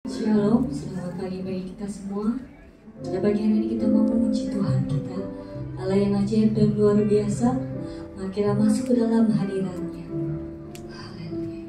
Shalom, selamat pagi bagi kita semua. Pada pagi hari ini kita mau memuji Tuhan kita, Allah yang ajaib dan luar biasa. Mari kita masuk ke dalam hadirat-Nya. Haleluya.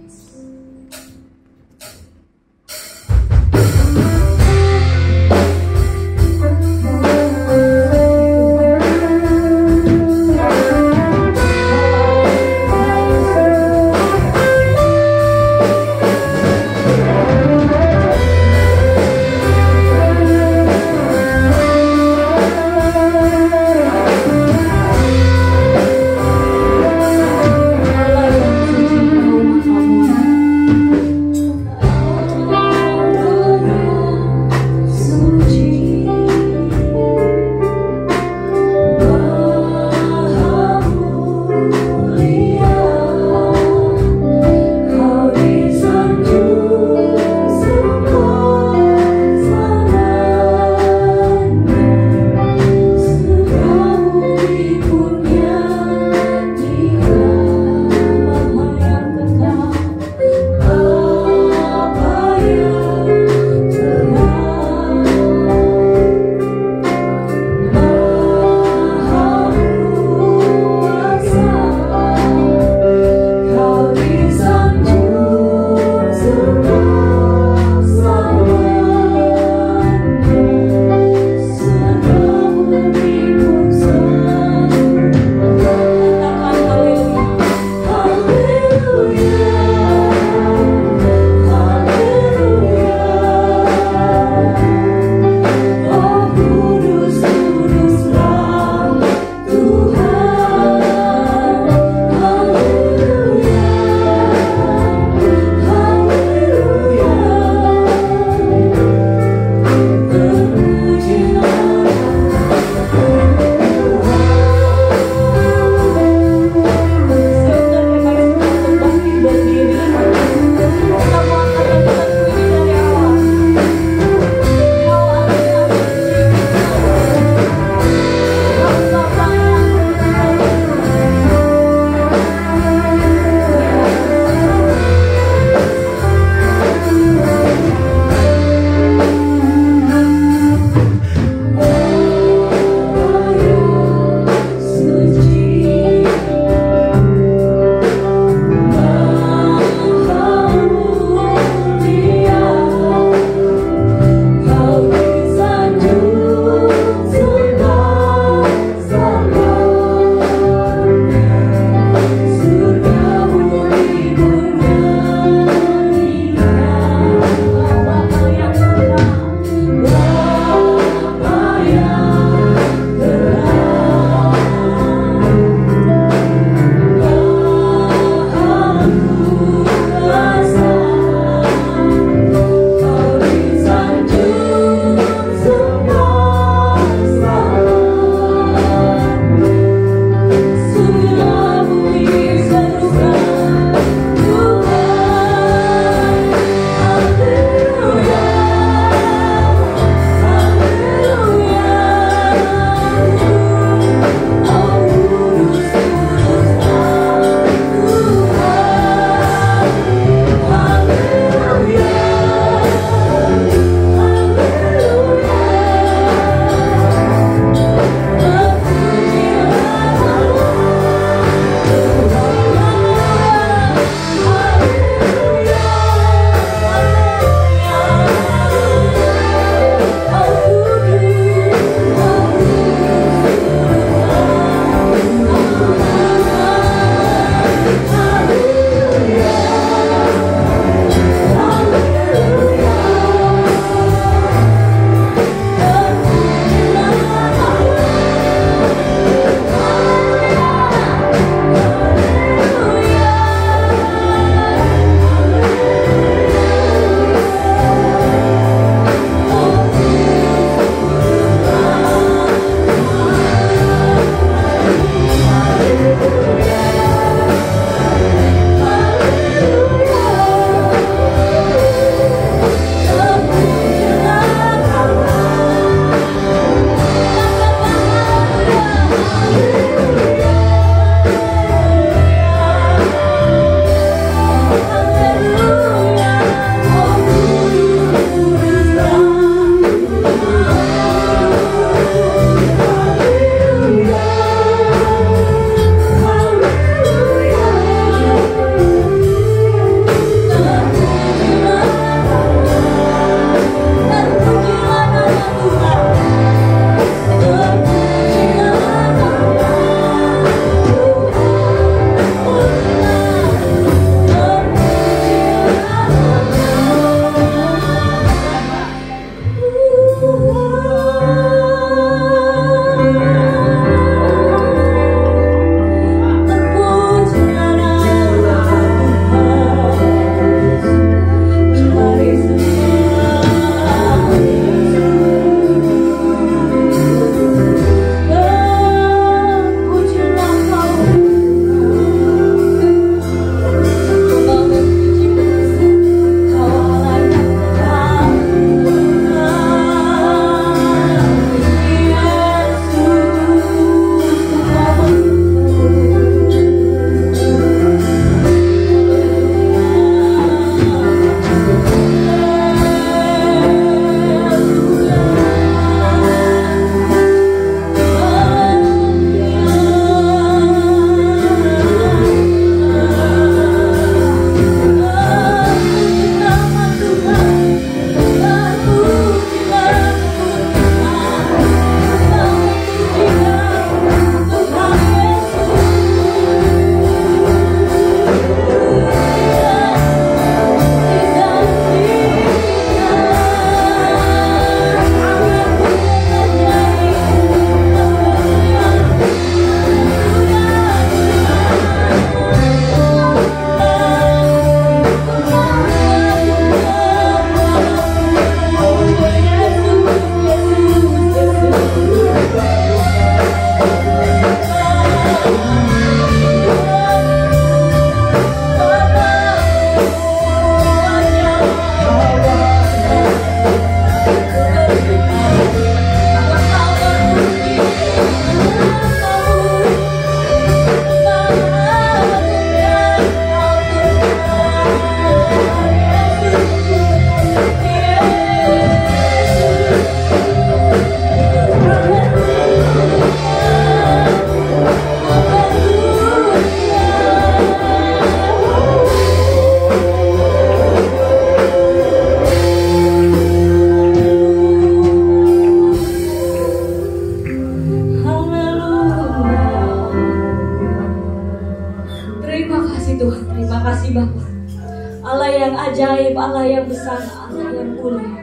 Allah yang besar, Allah yang mulia.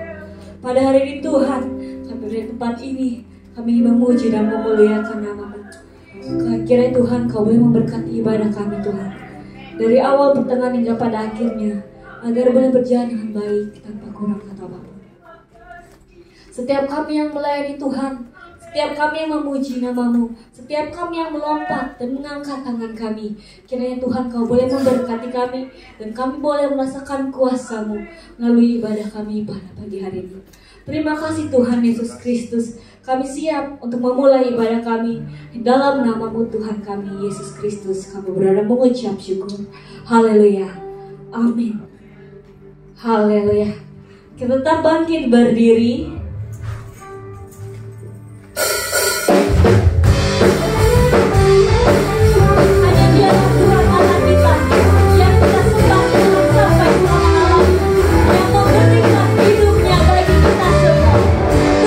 Pada hari ini Tuhan, kami dari tempat ini, kami memuji dan memuliakan nama-Mu. Kiranya Tuhan Kau boleh memberkati ibadah kami Tuhan, dari awal, pertengahan hingga pada akhirnya, agar boleh berjalan dengan baik tanpa kurang kata apapun. Setiap kami yang melayani Tuhan, setiap kami yang memuji nama-Mu, setiap kami yang melompat dan mengangkat tangan kami, kiranya Tuhan Kau boleh memberkati kami, dan kami boleh merasakan kuasa-Mu melalui ibadah kami pada pagi hari ini. Terima kasih Tuhan Yesus Kristus. Kami siap untuk memulai ibadah kami di dalam nama-Mu Tuhan kami Yesus Kristus. Kami berada mengucap syukur. Haleluya. Amin. Haleluya. Kita tetap bangkit berdiri. Hanya Dia Tuhan Allah kita yang kita sembah Tuhan sampai Tuhan mengalami, yang memberikan hidupnya bagi kita semua.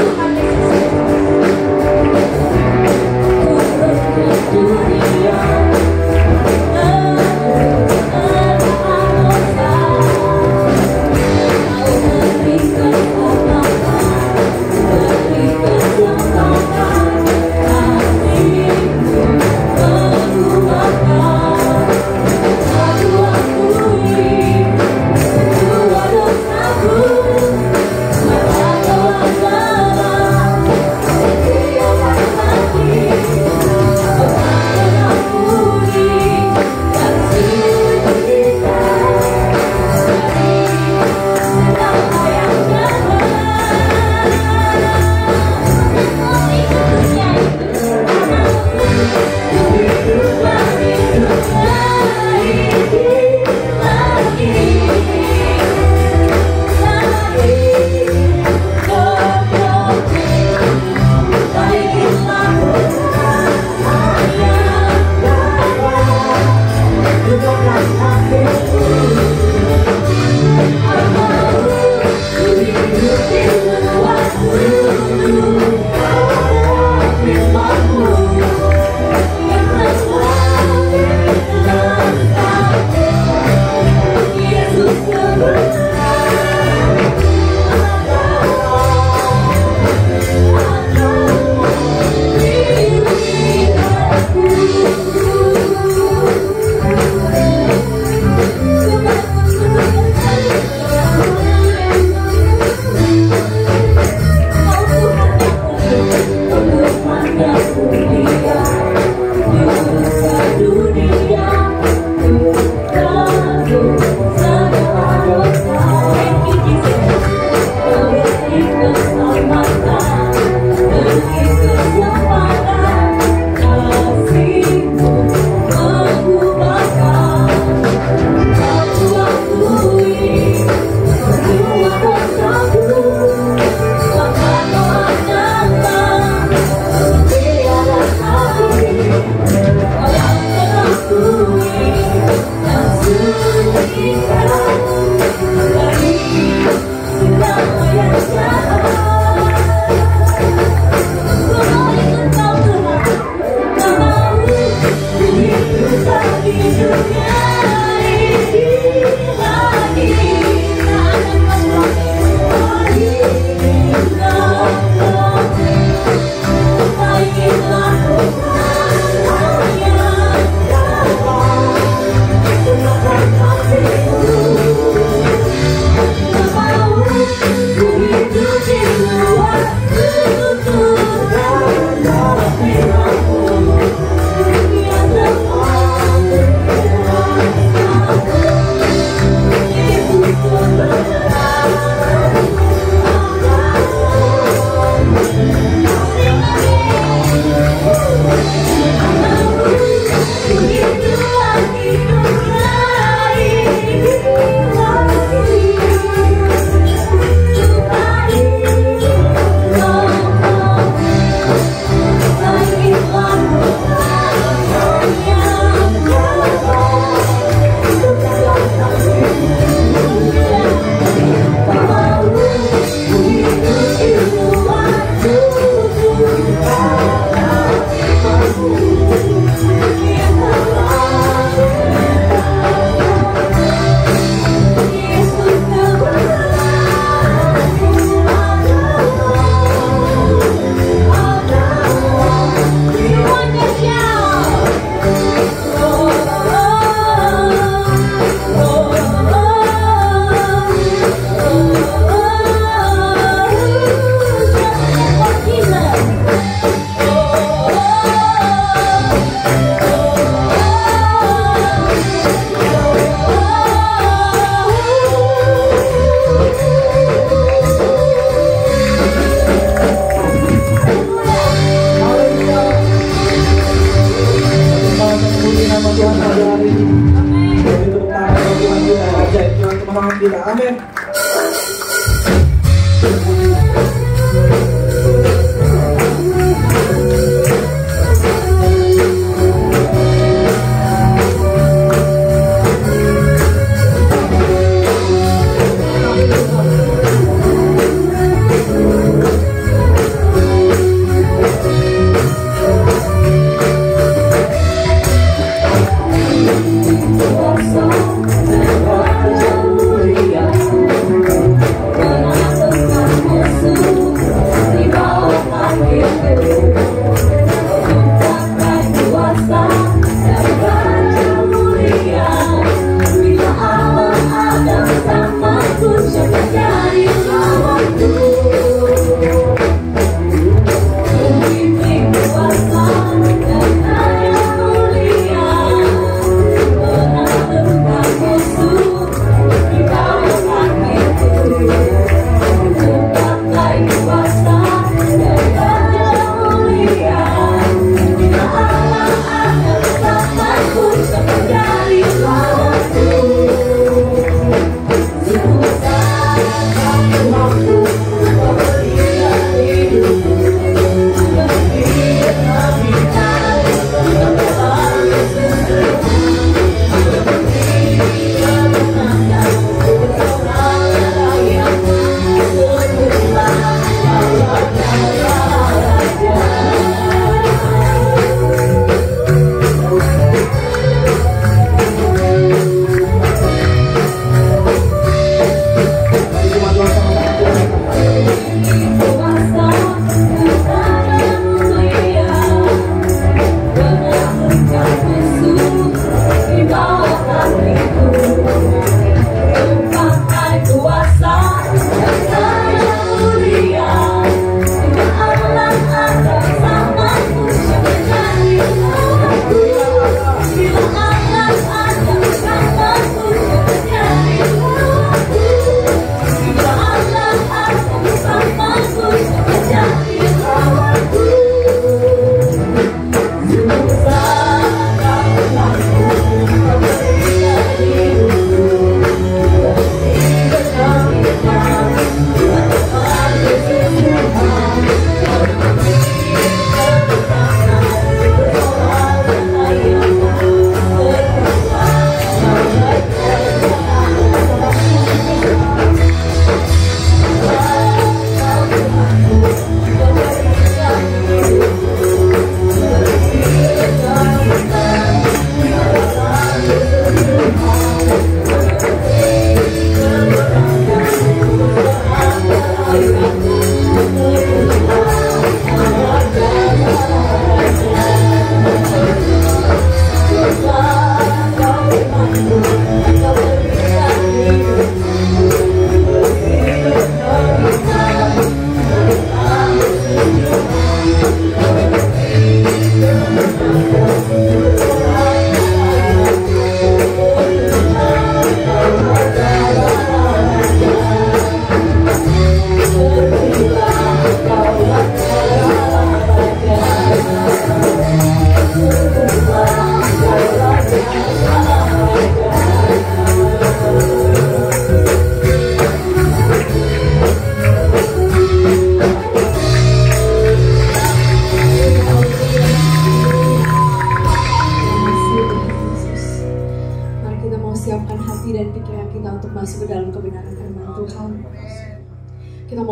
Tuhan Yesus. Dunia memberikan apa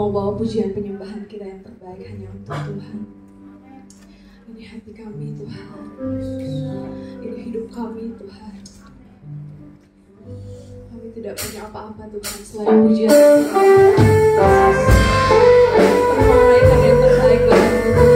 mau bawa pujian penyembahan kita yang terbaik hanya untuk Tuhan. Ini hati kami Tuhan, ini hidup kami Tuhan. Kami tidak punya apa-apa Tuhan selain pujian menaikkan yang terbaik bagi Tuhan.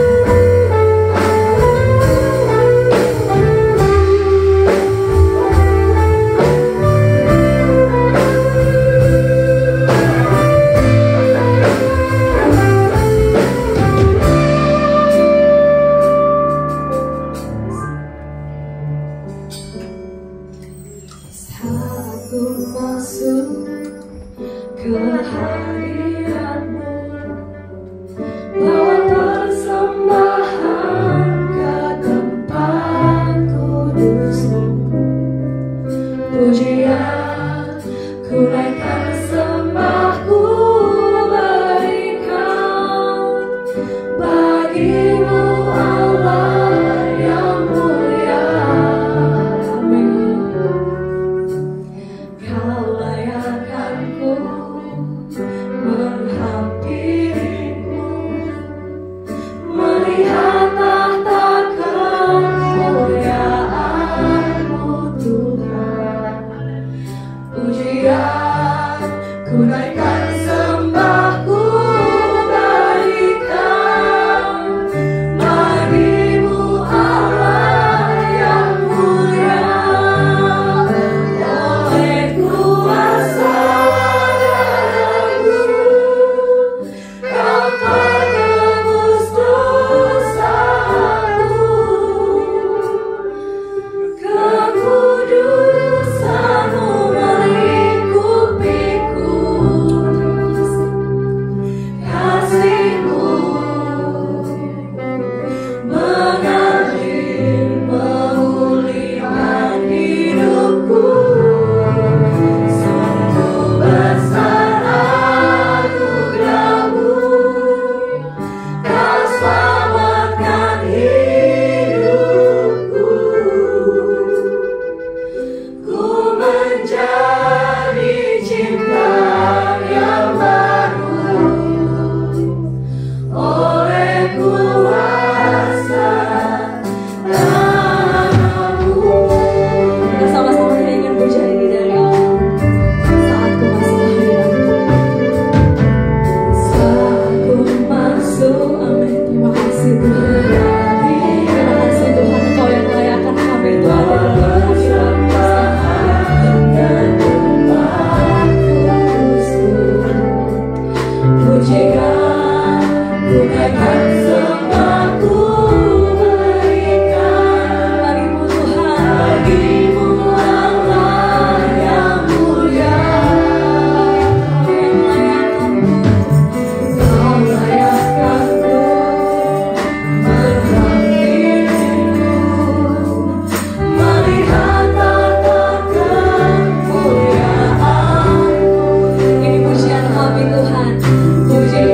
Tuhan, pujian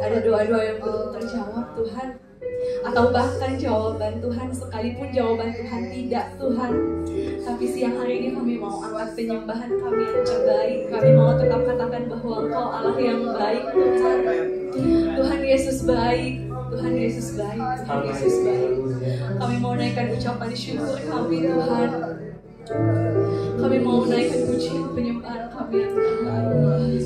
ada doa-doa yang belum terjawab Tuhan, atau bahkan jawaban Tuhan, sekalipun jawaban Tuhan tidak Tuhan. Tapi siang hari ini kami mau angkat penyembahan kami yang terbaik. Kami mau tetap katakan bahwa Engkau Allah yang baik Tuhan. Tuhan Yesus baik, Tuhan Yesus baik, Tuhan Yesus baik. Kami mau naikkan ucapan syukur kami Tuhan. Kami mau naikkan pujian penyembahan kami yang terbaik.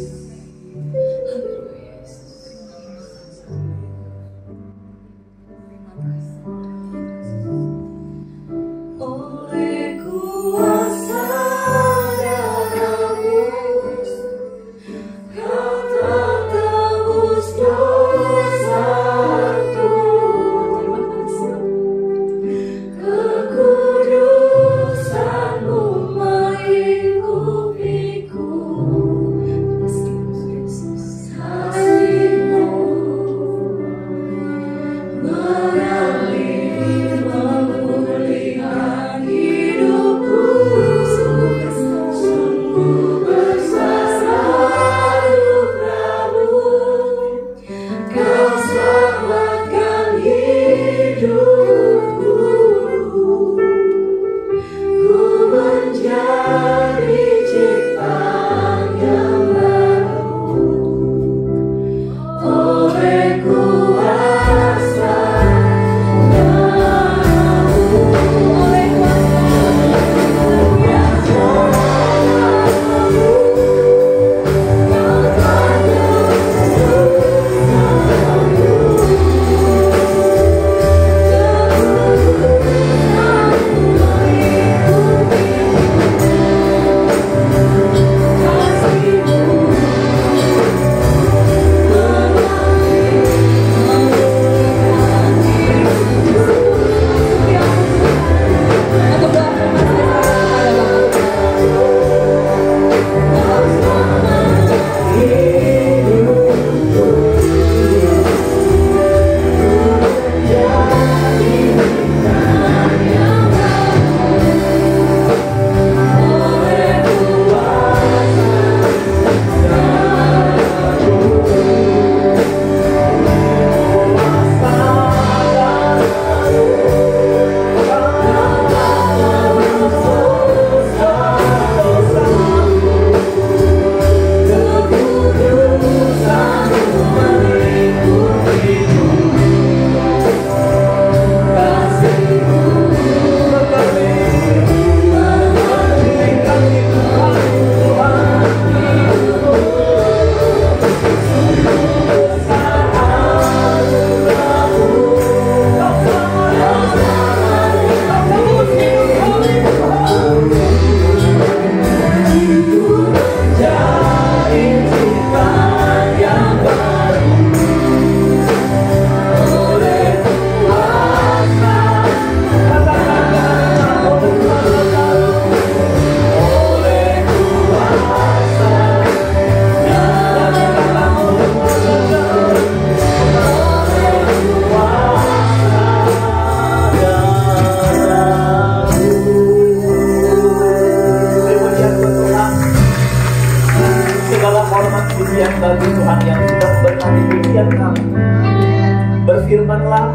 Berfirmanlah,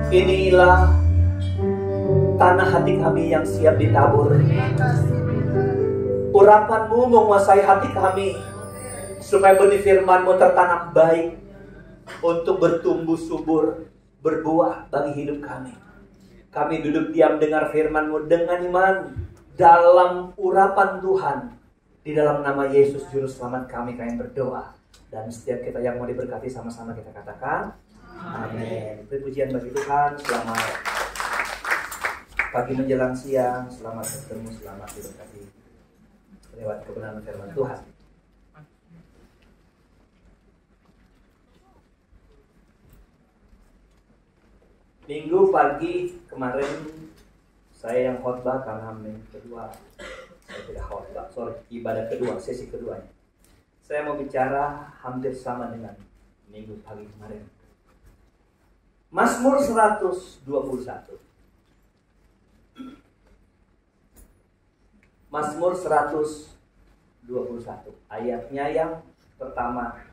inilah tanah hati kami yang siap ditabur. Urapan-Mu menguasai hati kami, supaya benih firman-Mu tertanam baik, untuk bertumbuh subur, berbuah bagi hidup kami. Kami duduk diam dengar firman-Mu dengan iman, dalam urapan Tuhan. Di dalam nama Yesus Juru Selamat kami berdoa. Dan setiap kita yang mau diberkati sama-sama kita katakan amin. Pujian bagi Tuhan. Selamat pagi menjelang siang. Selamat bertemu, selamat diberkati lewat kebenaran firman Tuhan. Minggu pagi kemarin saya yang khotbah karena minggu kedua saya tidak khotbah, ibadah kedua, sesi keduanya. Saya mau bicara hampir sama dengan minggu pagi kemarin. Mazmur 121. Mazmur 121. Ayatnya yang pertama,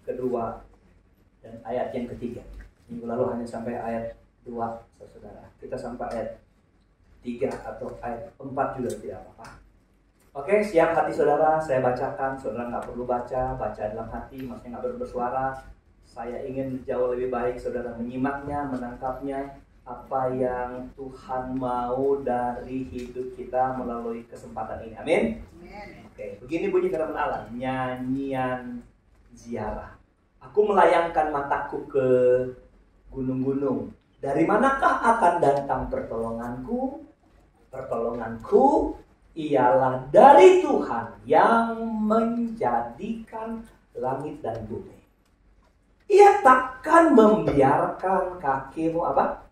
kedua, dan ayat yang ketiga. Minggu lalu hanya sampai ayat 2, saudara. Kita sampai ayat 3 atau ayat 4 juga tidak apa-apa. Oke, siap hati saudara, saya bacakan. Saudara nggak perlu baca dalam hati, maksudnya nggak perlu bersuara. Saya ingin jauh lebih baik saudara menyimaknya, menangkapnya, apa yang Tuhan mau dari hidup kita melalui kesempatan ini. Amin. Oke, begini bunyi firman Allah, nyanyian ziarah. Aku melayangkan mataku ke gunung-gunung. Dari manakah akan datang pertolonganku? Pertolonganku ialah dari Tuhan yang menjadikan langit dan bumi. Ia takkan membiarkan kakimu apa?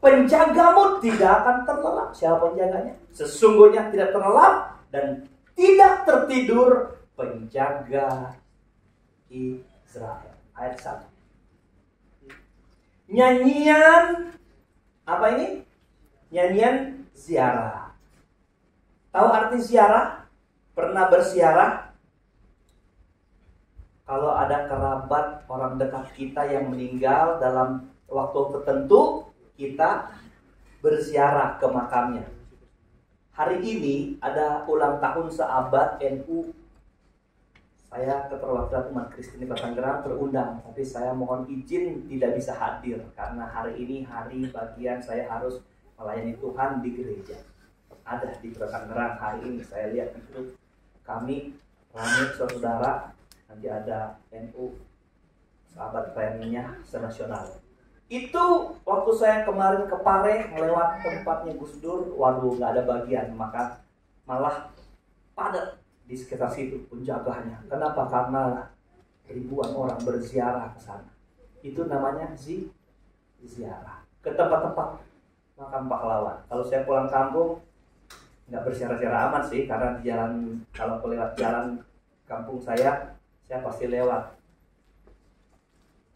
Penjagamu tidak akan terlelap. Siapa penjaganya? Sesungguhnya tidak terlelap dan tidak tertidur penjaga Israel. Ayat 1. Nyanyian apa ini? Nyanyian ziarah. Tahu arti ziarah? Pernah berziarah? Kalau ada kerabat orang dekat kita yang meninggal dalam waktu tertentu, kita berziarah ke makamnya. Hari ini ada ulang tahun seabad NU. Saya keperwakilan umat Kristen di Kota Tangerang terundang, tapi saya mohon izin tidak bisa hadir karena hari ini hari bagian saya harus melayani Tuhan di gereja. Ada di Kota Tangerang hari ini, saya lihat itu kami ramai saudara. Nanti ada NU sahabat pelayanannya senasional. Itu waktu saya kemarin ke Pare melewat tempatnya Gus Dur, waduh nggak ada bagian, maka malah padat di sekitar situ penjaganya. Kenapa? Karena ribuan orang berziarah ke sana. Itu namanya ziarah ke tempat-tempat makam pahlawan. Kalau saya pulang kampung nggak berziarah-ziarah aman sih, karena di jalan, kalau lewat jalan kampung saya pasti lewat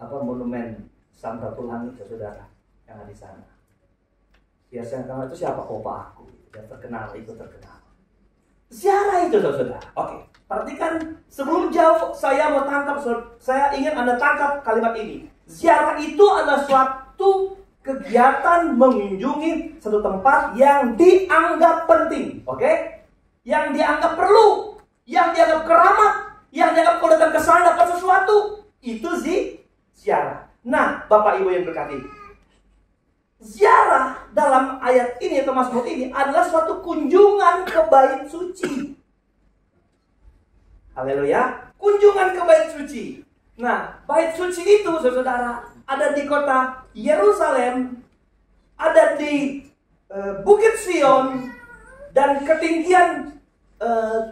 monumen Samratul Langit, saudara, yang ada di sana. Biasanya itu siapa? Opa aku, yang terkenal, itu terkenal. Ziarah itu, saudara. Oke, perhatikan sebelum jauh saya mau tangkap, saya ingin Anda tangkap kalimat ini. Ziarah itu adalah suatu kegiatan mengunjungi satu tempat yang dianggap penting, oke? Yang dianggap perlu, yang dianggap keramat, yang dianggap kalau datang ke sana dapat sesuatu, itu ziarah. Nah, Bapak Ibu yang berkati, ziarah dalam ayat ini atau Mazmur ini adalah suatu kunjungan ke bait suci. Haleluya, kunjungan ke bait suci. Nah, bait suci itu, saudara, ada di kota Yerusalem, ada di Bukit Sion, dan ketinggian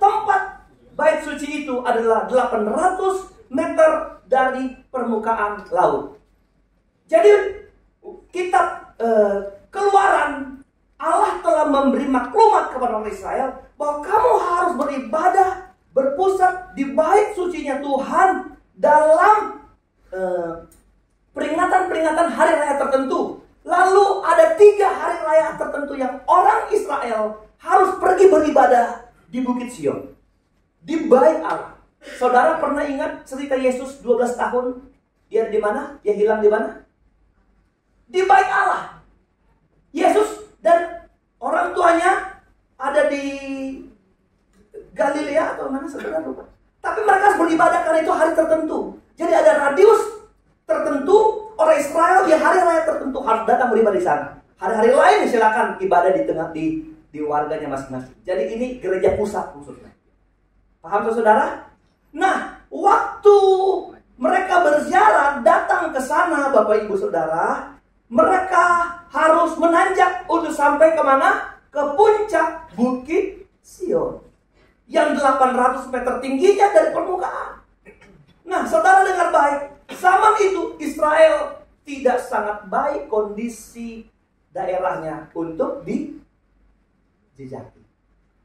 tempat bait suci itu adalah 800 meter dari permukaan laut. Jadi kitab Keluaran, Allah telah memberi maklumat kepada orang Israel bahwa kamu harus beribadah, berpusat di bait sucinya Tuhan dalam peringatan-peringatan hari raya tertentu. Lalu ada 3 hari raya tertentu yang orang Israel harus pergi beribadah di Bukit Sion, di bait Allah. Saudara pernah ingat cerita Yesus 12 tahun? Dia di mana? Dia hilang di mana? Di bait Allah. Yesus dan orang tuanya ada di Galilea atau mana, saudara lupa. Tapi mereka harus beribadah karena itu hari tertentu. Jadi ada radius tertentu, orang Israel di hari raya tertentu harus datang beribadah di sana. Hari-hari lain silakan ibadah di tengah di warganya masing-masing. Jadi ini gereja pusat khususnya. Paham saudara? Nah, waktu mereka berziarah datang ke sana, Bapak Ibu Saudara, mereka harus menanjak untuk sampai ke mana? Ke puncak Bukit Sion yang 800 meter tingginya dari permukaan. Nah, saudara dengar baik, zaman itu Israel tidak sangat baik kondisi daerahnya untuk dijejaki.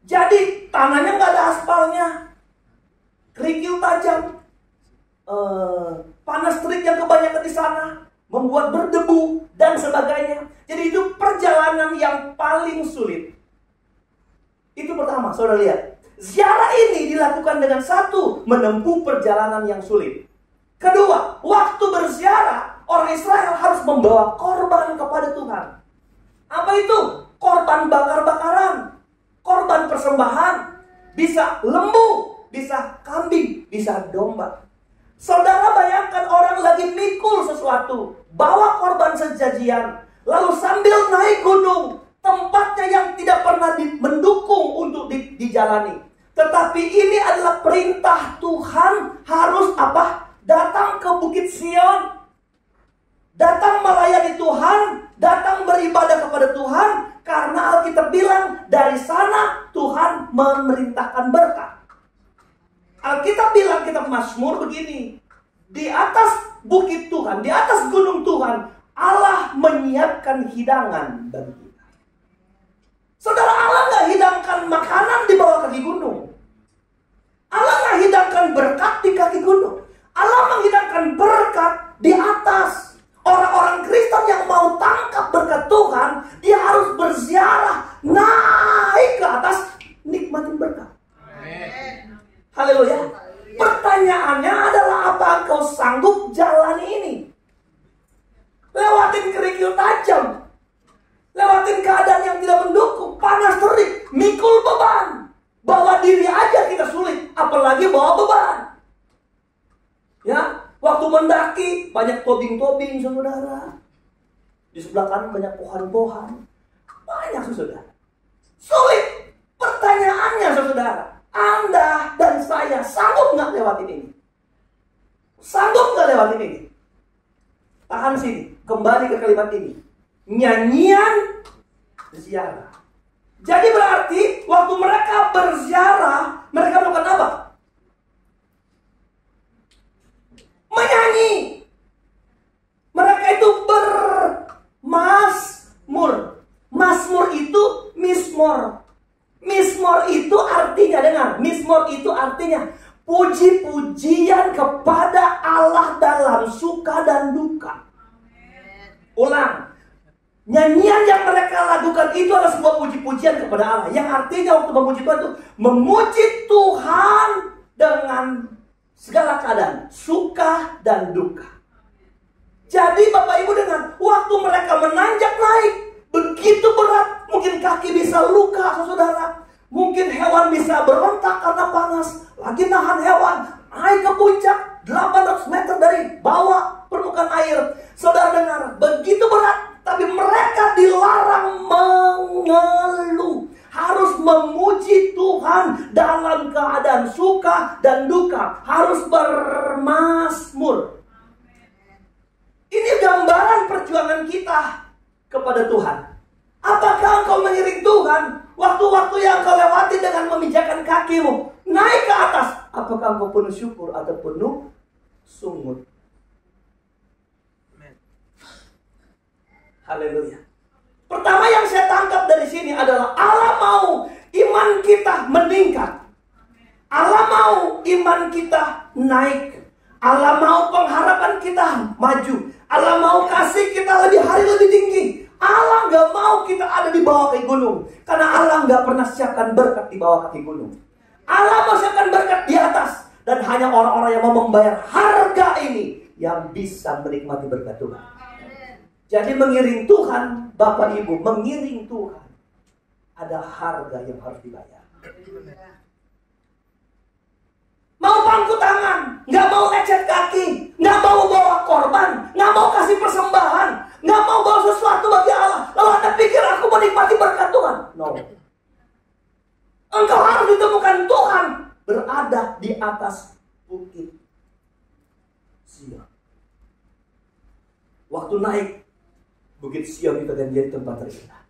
Jadi tanahnya nggak ada aspalnya, kerikil tajam, panas terik yang kebanyakan di sana membuat berdebu dan sebagainya. Jadi itu perjalanan yang paling sulit. Itu pertama, saudara lihat. Ziarah ini dilakukan dengan satu, menempuh perjalanan yang sulit. Kedua, waktu berziarah, orang Israel harus membawa korban kepada Tuhan. Apa itu? Korban bakar-bakaran, korban persembahan. Bisa lembu, bisa kambing, bisa domba. Saudara bayangkan orang lagi mikul sesuatu, bawa korban sesajian, lalu sambil naik gunung, tempatnya yang tidak pernah mendukung untuk dijalani. Tetapi ini adalah perintah Tuhan, harus apa? Datang ke Bukit Sion, datang melayani Tuhan, datang beribadah kepada Tuhan, karena Alkitab bilang dari sana Tuhan memerintahkan berkat. Alkitab bilang, kitab Mazmur begini, di atas bukit Tuhan, di atas gunung Tuhan, Allah menyiapkan hidangan bagi kita. Saudara, Allah gak hidangkan makanan di bawah kaki gunung. Allah gak hidangkan berkat di kaki gunung. Allah menghidangkan berkat di atas. Orang-orang Kristen yang mau tangkap berkat Tuhan, dia harus berziarah, naik ke atas, nikmatin berkat. Haleluya. Pertanyaannya adalah, apa engkau sanggup jalani ini? Lewatin kerikil tajam, lewatin keadaan yang tidak mendukung, panas terik, mikul beban. Bawa diri aja kita sulit, apalagi bawa beban. Ya, waktu mendaki banyak tobing-tobing, saudara. Di sebelah kanan banyak pohon-pohon, banyak, saudara. Sulit. Pertanyaannya, saudara, Anda dan saya sanggup nggak lewatin ini? Sanggup nggak lewatin ini? Tahan sini, kembali ke kalimat ini. Nyanyian ziarah. Jadi berarti waktu mereka berziarah, mereka melakukan apa? Menyanyi. Mereka itu bermazmur. Mazmur itu mismor. Mismor itu artinya, dengar, mismor itu artinya puji-pujian kepada Allah dalam suka dan duka. Ulang. Nyanyian yang mereka lakukan itu adalah sebuah puji-pujian kepada Allah. Yang artinya waktu memuji Tuhan itu memuji Tuhan dengan segala keadaan, suka dan duka. Jadi Bapak Ibu, dengan waktu mereka menanjak naik, begitu berat, mungkin kaki bisa luka, saudara. Mungkin hewan bisa berontak karena panas. Lagi nahan hewan, naik ke puncak 800 meter dari bawah permukaan air. Saudara dengar, begitu berat, tapi mereka dilarang mengeluh. Harus memuji Tuhan dalam keadaan suka dan duka. Harus bermazmur. Ini gambaran perjuangan kita kepada Tuhan. Apakah engkau mengiring Tuhan waktu-waktu yang engkau lewati dengan memijakkan kakimu naik ke atas? Apakah engkau penuh syukur atau penuh sungut? Haleluya. Pertama yang saya tangkap dari sini adalah Allah mau iman kita meningkat. Allah mau iman kita naik. Allah mau pengharapan kita maju. Allah mau kasih kita lebih hari lebih tinggi. Allah gak mau kita ada di bawah kaki gunung. Karena Allah gak pernah siapkan berkat di bawah kaki gunung. Allah mau siapkan berkat di atas. Dan hanya orang-orang yang mau membayar harga ini yang bisa menikmati berkat Tuhan. Jadi mengiring Tuhan, Bapak Ibu, mengiring Tuhan, ada harga yang harus dibayar. Mau pangku tangan, nggak mau lecet kaki, nggak mau bawa korban, nggak mau kasih persembahan, nggak mau bawa sesuatu bagi Allah. Lalu Anda pikir aku menikmati berkat Tuhan? No. Engkau harus ditemukan Tuhan berada di atas bukit Sion. Waktu naik Bukit Sion itu akan jadi tempat terindah.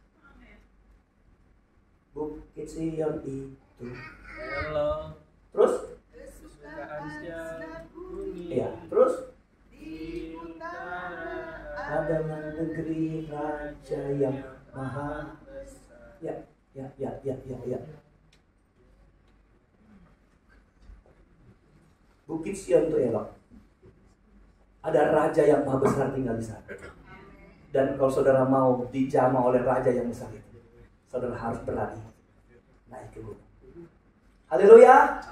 Bukit Sion itu. Hello. Terus? Iya, terus? Adalah negeri raja yang maha. Ya. Bukit Sion itu elok. Ada raja yang maha besar tinggal di sana. Dan kalau saudara mau dijamah oleh raja yang besar itu, saudara harus berani naik ke gunung. Haleluya.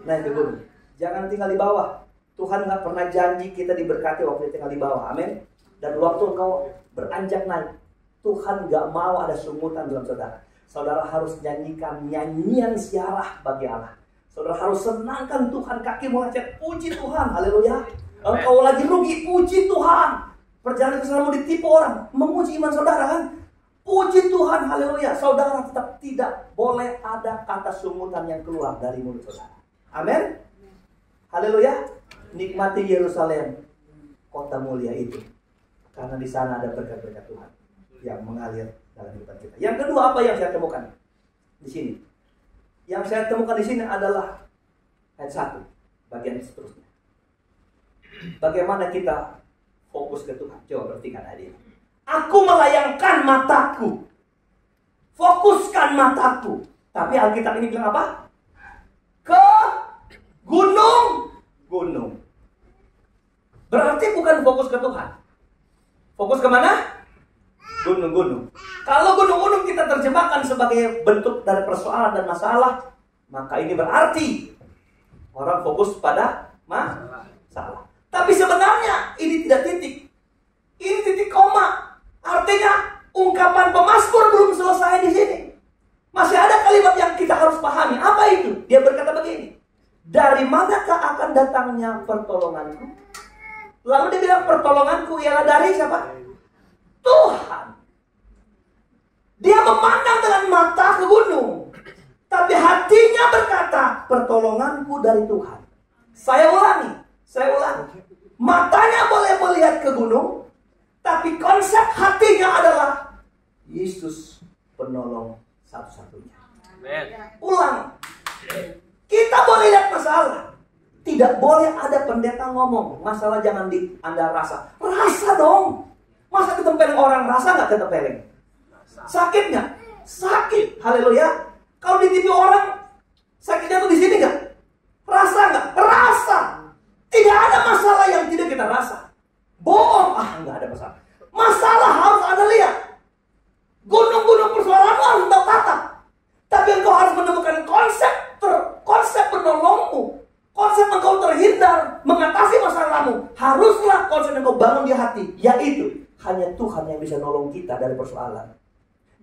Naik ke gunung. Jangan tinggal di bawah. Tuhan nggak pernah janji kita diberkati waktu tinggal di bawah. Amin. Dan waktu engkau beranjak naik, Tuhan nggak mau ada sungutan dalam saudara. Saudara harus nyanyikan nyanyian ziarah bagi Allah. Saudara harus senangkan Tuhan, kaki mengacet, puji Tuhan, haleluya. Engkau lagi rugi, puji Tuhan. Perjalanan kesalahanmu ditipu orang, menguji iman saudara kan? Puji Tuhan, haleluya. Saudara tetap tidak boleh ada kata sungutan yang keluar dari mulut saudara. Amin. Haleluya. Nikmati Yerusalem, kota mulia itu. Karena di sana ada berkat-berkat Tuhan yang mengalir dalam hidup kita. Yang kedua, apa yang saya temukan di sini? Yang saya temukan di sini adalah ayat 1, bagian seterusnya. Bagaimana kita fokus ke Tuhan? Coba perhatikan ayat ini. Aku melayangkan mataku, fokuskan mataku. Tapi Alkitab ini bilang apa? Ke gunung. Berarti bukan fokus ke Tuhan. Fokus kemana? Gunung-gunung. Kalau gunung-gunung kita terjemahkan sebagai bentuk dari persoalan dan masalah, maka ini berarti orang fokus pada masalah. Tapi sebenarnya ini tidak titik. Ini titik koma. Artinya ungkapan pemazmur belum selesai di sini. Masih ada kalimat yang kita harus pahami. Apa itu? Dia berkata begini. Dari manakah akan datangnya pertolonganku? Lalu dia bilang pertolonganku ialah dari siapa? Tuhan. Dia memandang dengan mata ke gunung, tapi hatinya berkata pertolonganku dari Tuhan. Saya ulangi. Matanya boleh melihat ke gunung, tapi konsep hatinya adalah Yesus penolong satu-satunya. Ulang. Kita boleh lihat masalah. Tidak boleh ada pendeta ngomong masalah jangan Anda rasa. Rasa dong. Masa ketempeleng orang rasa nggak ketempeleng? Sakit nggak? Sakit. Haleluya. Kalau di TV orang sakitnya tuh di sini nggak? Rasa nggak? Rasa. Tidak ada masalah yang tidak kita rasa. Bohong. Nggak ada masalah. Masalah harus Anda lihat. Gunung-gunung persoalanmu harus tahu tata. Tapi engkau harus menemukan konsep penolongmu. Konsep engkau terhindar mengatasi masalahmu. Haruslah konsep yang engkau bangun di hati. Yaitu hanya Tuhan yang bisa nolong kita dari persoalan.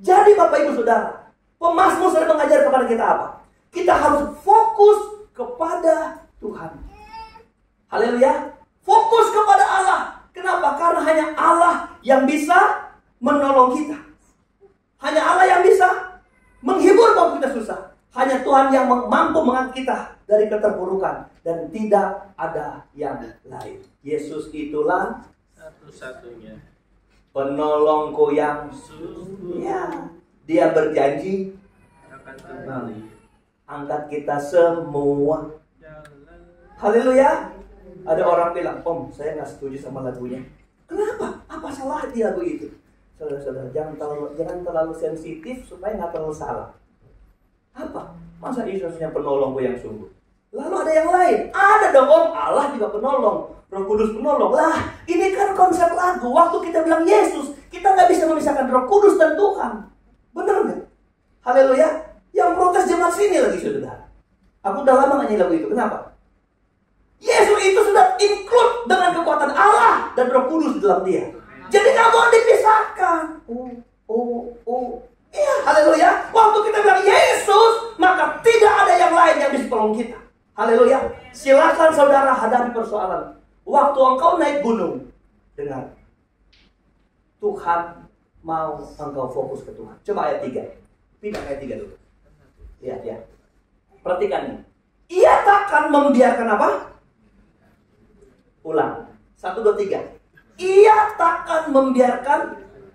Jadi Bapak Ibu Saudara, pemazmur sudah mengajar kepada kita apa? Kita harus fokus kepada Tuhan. Haleluya. Fokus kepada Allah. Kenapa? Karena hanya Allah yang bisa menolong kita. Hanya Allah yang bisa menghibur waktu kita susah. Hanya Tuhan yang mampu mengangkat kita dari keterpurukan. Dan tidak ada yang lain. Yesus itulah satu-satunya penolongku yang ya, dia berjanji akan kembali angkat kita semua. Haleluya. Ada orang bilang, Om, saya nggak setuju sama lagunya. Kenapa? Apa salah di lagu itu? Saudara-saudara, jangan terlalu sensitif supaya nggak terlalu salah. Apa? Masa Yesusnya penolongku yang sungguh? Lalu ada yang lain? Ada dong, Om. Allah juga penolong. Roh Kudus penolong. Lah, ini kan konsep lagu. Waktu kita bilang Yesus, kita nggak bisa memisahkan Roh Kudus dan Tuhan. Benar nggak? Haleluya. Yang protes jemaat sini lagi, saudara. Aku udah lama nyanyi lagu itu. Kenapa? Yesus itu sudah include dengan kekuatan Allah dan Roh Kudus dalam dia. Jadi nggak boleh dipisahkan. Iya, haleluya. Waktu kita bilang Yesus, maka tidak ada yang lain yang bisa tolong kita. Haleluya. Silakan saudara hadapi persoalan. Waktu engkau naik gunung, dengar. Tuhan mau engkau fokus ke Tuhan. Coba ayat 3. Pindah ayat 3 dulu. Lihat ya. Perhatikan ini. Ia takkan membiarkan apa? Ulang. 1, 2, 3. Ia takkan membiarkan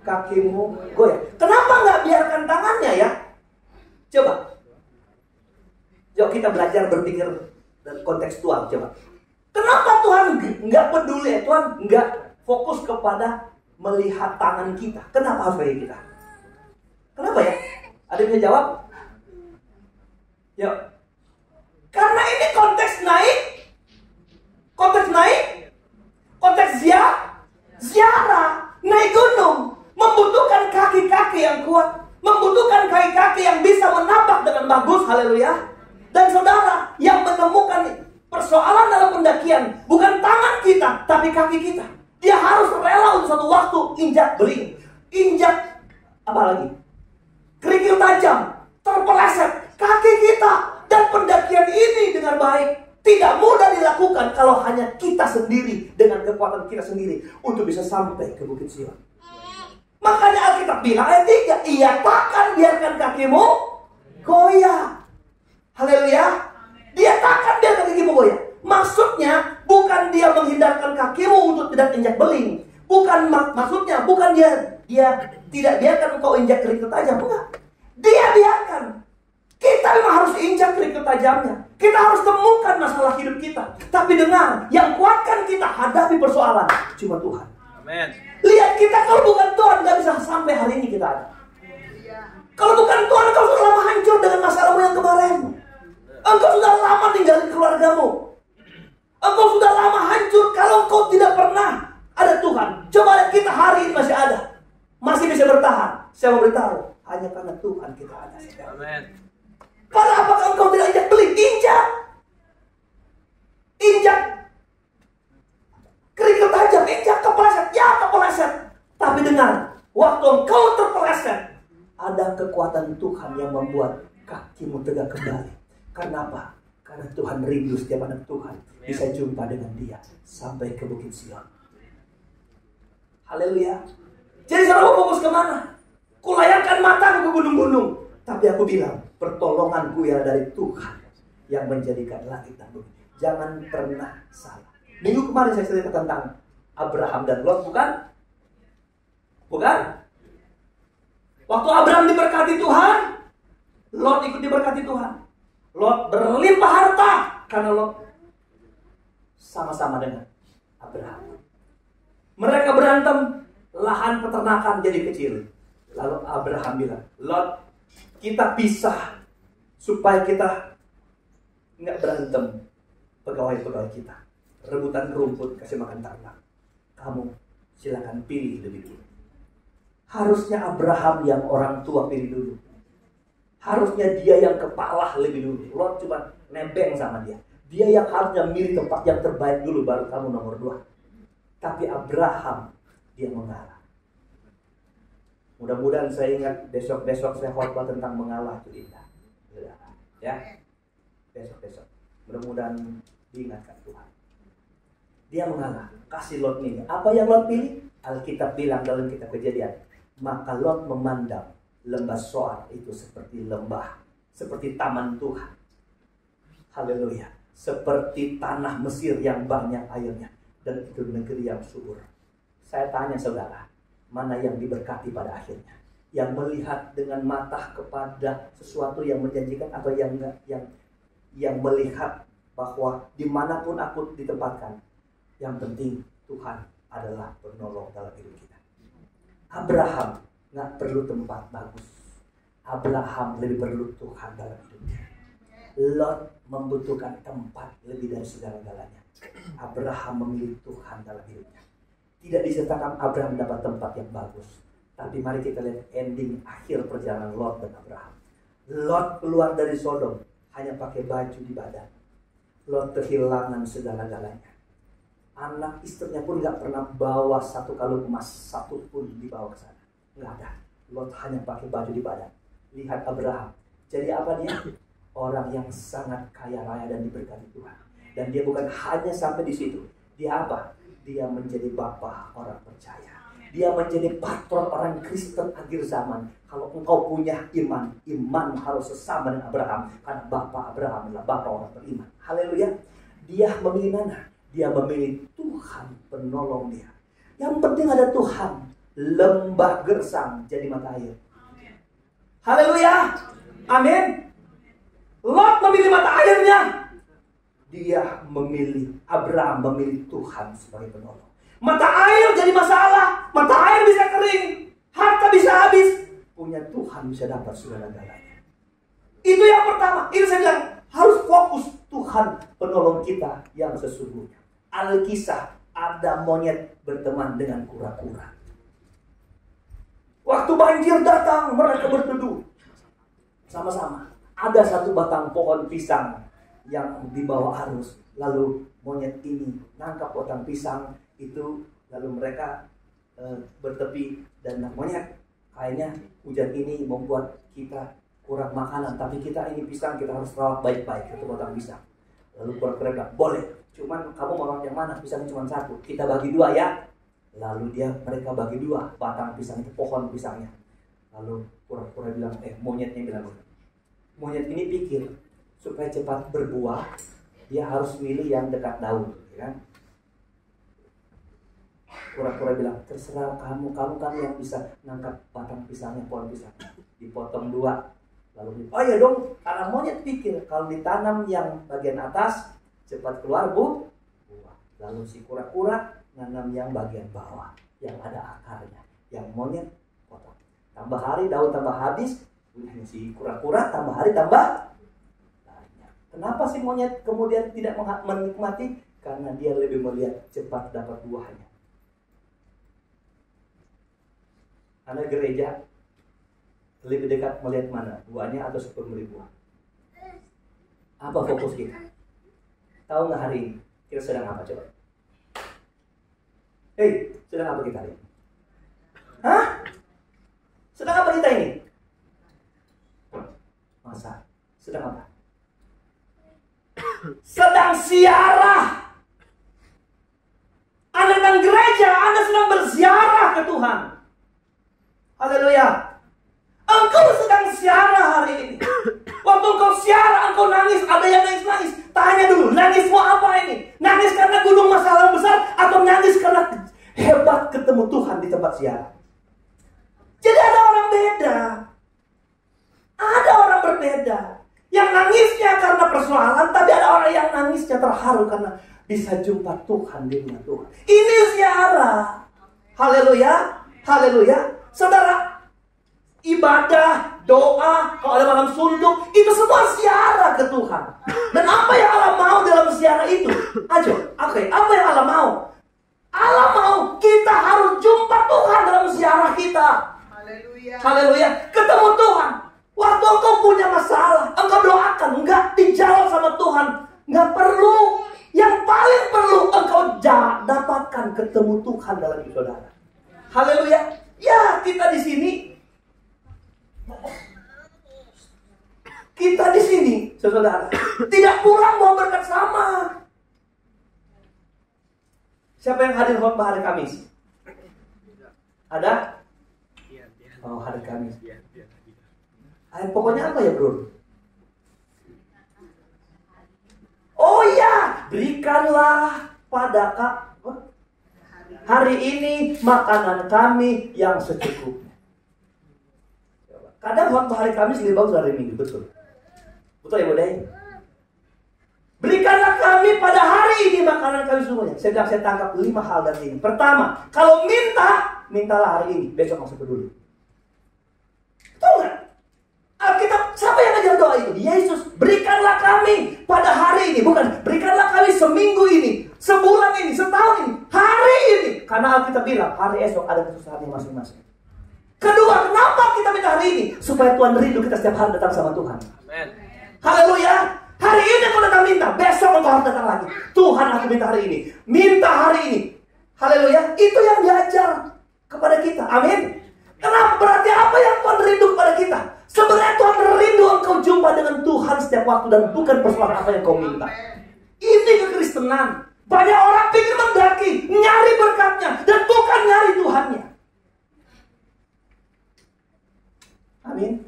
kakimu goyah. Kenapa nggak biarkan tangannya ya? Coba. Yuk kita belajar berpikir dan kontekstual. Coba. Kenapa Tuhan nggak peduli? Tuhan nggak fokus kepada melihat tangan kita. Kenapa harus bagi kita? Kenapa ya? Ada yang bisa jawab? Yuk. Karena ini konteks naik. Konteks ziarah. Naik gunung. Membutuhkan kaki-kaki yang kuat. Membutuhkan kaki-kaki yang bisa menapak dengan bagus. Haleluya. Dan saudara yang menemukan Persoalan dalam pendakian bukan tangan kita, tapi kaki kita. Dia harus rela untuk satu waktu injak beling, injak apa lagi? Kerikil tajam, terpeleset kaki kita. Dan pendakian ini dengan baik tidak mudah dilakukan kalau hanya kita sendiri dengan kekuatan kita sendiri untuk bisa sampai ke Bukit Sion. Makanya Alkitab bilang ayat 3, ia takkan biarkan kakimu goyah. Haleluya. Dia takkan biarkan kakimu goyah. Maksudnya bukan dia menghindarkan kakimu untuk tidak injak beling. Maksudnya bukan dia tidak biarkan engkau injak kerikil tajam, bukan. Dia biarkan. Kita memang harus injak kerikil tajamnya. Kita harus temukan masalah hidup kita. Tapi dengar, yang kuatkan kita hadapi persoalan cuma Tuhan. Amin. Lihat kita, kalau bukan Tuhan gak bisa sampai hari ini kita ada. Kalau bukan Tuhan, engkau sudah lama hancur dengan masalahmu yang kemarin. Engkau sudah lama tinggalin keluargamu. Engkau sudah lama hancur kalau engkau tidak pernah ada Tuhan. Coba lihat kita hari ini masih ada, masih bisa bertahan. Saya mau beritahu, hanya karena Tuhan kita ada. Amin. Karena apakah engkau tidak injak beling? Injak kerikil tajam, injak kepleset. Ya kepleset. Tapi dengar, waktu engkau terpeleset, ada kekuatan Tuhan yang membuat kakimu tegak kembali. Karena apa? Karena Tuhan rindu setiap anak Tuhan bisa jumpa dengan Dia sampai ke Bukit Sion. Haleluya. Jadi saudara fokus kemana? Kulayangkan mataku ke gunung-gunung, tapi aku bilang pertolonganku ya dari Tuhan yang menjadikan langit dan bumi. Jangan pernah salah. Minggu kemarin saya cerita tentang Abraham dan Lot, bukan? Bukan? Waktu Abraham diberkati Tuhan, Lot ikut diberkati Tuhan. Lot berlimpah harta karena Lot sama-sama dengan Abraham. Mereka berantem, lahan peternakan jadi kecil. Lalu Abraham bilang, Lot, kita pisah supaya kita nggak berantem pegawai-pegawai kita. Rebutan rumput, kasih makan ternak. Kamu silakan pilih lebih dulu. Harusnya Abraham yang orang tua pilih dulu. Harusnya dia yang kepala lebih dulu. Lot cuma nebeng sama dia. Dia yang harusnya milih tempat yang terbaik dulu, baru kamu nomor 2. Tapi Abraham, dia mengalah. Mudah-mudahan saya ingat besok-besok saya khotbah tentang mengalah itu indah. Ya, besok-besok. Mudah-mudahan diingatkan Tuhan. Dia mengalah, kasih Lot ini. Apa yang Lot pilih? Alkitab bilang dalam kitab Kejadian, maka Lot memandang lembah Zoar itu seperti lembah, seperti taman Tuhan. Haleluya. Seperti tanah Mesir yang banyak airnya, dan itu negeri yang subur. Saya tanya saudara, mana yang diberkati pada akhirnya? Yang melihat dengan mata kepada sesuatu yang menjanjikan, atau yang melihat bahwa dimanapun aku ditempatkan, yang penting Tuhan adalah penolong dalam hidup kita. Abraham nggak perlu tempat bagus. Abraham lebih perlu Tuhan dalam hidupnya. Lot membutuhkan tempat lebih dari segala-galanya. Abraham memilih Tuhan dalam hidupnya. Tidak disertakan Abraham dapat tempat yang bagus, tapi mari kita lihat ending akhir perjalanan Lot dan Abraham. Lot keluar dari Sodom hanya pakai baju di badan. Lot kehilangan segala-galanya. Anak istrinya pun gak pernah bawa satu kalung emas satu pun dibawa ke sana. Gak ada. Lot hanya pakai baju di badan. Lihat Abraham. Jadi apa dia? Orang yang sangat kaya raya dan diberkati Tuhan. Dan dia bukan hanya sampai di situ. Dia apa? Dia menjadi bapa orang percaya. Dia menjadi patron orang Kristen akhir zaman. Kalau engkau punya iman, iman harus sesama dengan Abraham. Karena bapa Abraham adalah bapa orang beriman. Haleluya. Dia memilih mana? Dia memilih Tuhan penolong dia. Yang penting ada Tuhan. Lembah gersang jadi mata air. Haleluya. Amin. Lot memilih mata airnya. Dia memilih, Abraham memilih Tuhan sebagai penolong. Mata air jadi masalah. Mata air bisa kering. Harta bisa habis. Punya Tuhan bisa dapat segala-galanya. Itu yang pertama. Itu saya bilang harus fokus Tuhan penolong kita yang sesungguhnya. Alkisah, ada monyet berteman dengan kura-kura. Waktu banjir datang, mereka berteduh sama-sama. Ada satu batang pohon pisang yang dibawa arus. Lalu monyet ini nangkap potong pisang itu, lalu mereka bertepi dan monyet, kayaknya hujan ini membuat kita kurang makanan, tapi kita ini pisang kita harus rawat baik-baik untuk potong pisang. Lalu kura-kura bilang, boleh, cuman kamu mau rawat yang mana? Pisangnya cuma satu, kita bagi dua ya. Lalu mereka bagi dua batang pisang itu, pohon pisangnya. Lalu kura-kura bilang, monyetnya bilang, monyet ini pikir supaya cepat berbuah dia harus milih yang dekat daun, ya kan? Kura-kura bilang, terserah kamu kan yang bisa nangkap batang pisangnya, pohon pisang. Dipotong dua. Lalu, oh ya dong, karena monyet pikir kalau ditanam yang bagian atas cepat keluar buah. Lalu si kura-kura nanam yang bagian bawah yang ada akarnya, yang monyet potong. Tambah hari daun tambah habis, si kura-kura tambah hari tambah banyak. Kenapa si monyet kemudian tidak menikmati? Karena dia lebih melihat cepat dapat buahnya. Anak gereja lebih dekat melihat mana? Buahnya atau pemberi buah? Apa fokus kita? Tahu nggak hari ini kita sedang apa coba? Sedang apa kita hari ini? Hah? Sedang apa kita ini? Masa? Sedang apa? Sedang siarah. Anda datang gereja, Anda sedang berziarah ke Tuhan. Haleluya. Engkau sedang siarah hari ini. Waktu engkau siarah, engkau nangis. Ada yang nangis-nangis. Tanya dulu, nangismu apa ini? Nangis karena gunung masalah besar, atau nangis karena hebat ketemu Tuhan di tempat siarah? Jadi ada orang beda. Ada orang berbeda. Yang nangisnya karena persoalan, tapi ada orang yang nangisnya terharu karena bisa jumpa Tuhan di rumah Tuhan. Ini ziarah. Haleluya. Haleluya. Saudara, ibadah, doa, kalau ada malam suntuk, itu semua ziarah ke Tuhan. Dan apa yang Allah mau dalam ziarah itu? Apa yang Allah mau? Allah mau kita harus jumpa Tuhan dalam ziarah kita. Haleluya. Haleluya. Ketemu Tuhan. Waktu engkau punya masalah, engkau doakan, enggak dijawab sama Tuhan. Enggak perlu. Yang paling perlu engkau dapatkan ketemu Tuhan dalam hidup saudara. Haleluya. Ya, kita di sini. Kita di sini, saudara, tidak pulang bawa berkat sama. Siapa yang hadir khotbah hari Kamis? Ada? Oh, hari Kamis. Pokoknya apa ya, bro? Oh ya, berikanlah pada hari ini makanan kami yang secukupnya. Kadang waktu hari Kamis lebih bagus dari Minggu, betul? Betul ya, Budaya? Berikanlah kami pada hari ini makanan kami semuanya. Saya tangkap 5 hal dari ini. Pertama, kalau mintalah hari ini, besok nggak usah peduli. Tahu nggak? Alkitab, siapa yang ngajar doa itu? Yesus. Berikanlah kami pada hari ini, bukan berikanlah kami seminggu ini, sebulan ini, setahun ini, hari ini. Karena Alkitab bilang hari esok ada kesusahannya masing-masing. Kedua, kenapa kita minta hari ini? Supaya Tuhan rindu kita setiap hari datang sama Tuhan. Amen. Haleluya. Hari ini aku datang minta, besok engkau harus datang lagi. Tuhan, aku minta hari ini. Minta hari ini. Haleluya. Itu yang diajar kepada kita. Amin. Kenapa? Berarti apa yang Tuhan rindu kepada kita? Sebenarnya Tuhan rindu engkau jumpa dengan Tuhan setiap waktu dan bukan persoalan apa yang kau minta. Ini kekristenan. Banyak orang pikir mendaki, nyari berkatnya dan bukan nyari Tuhannya. Amin.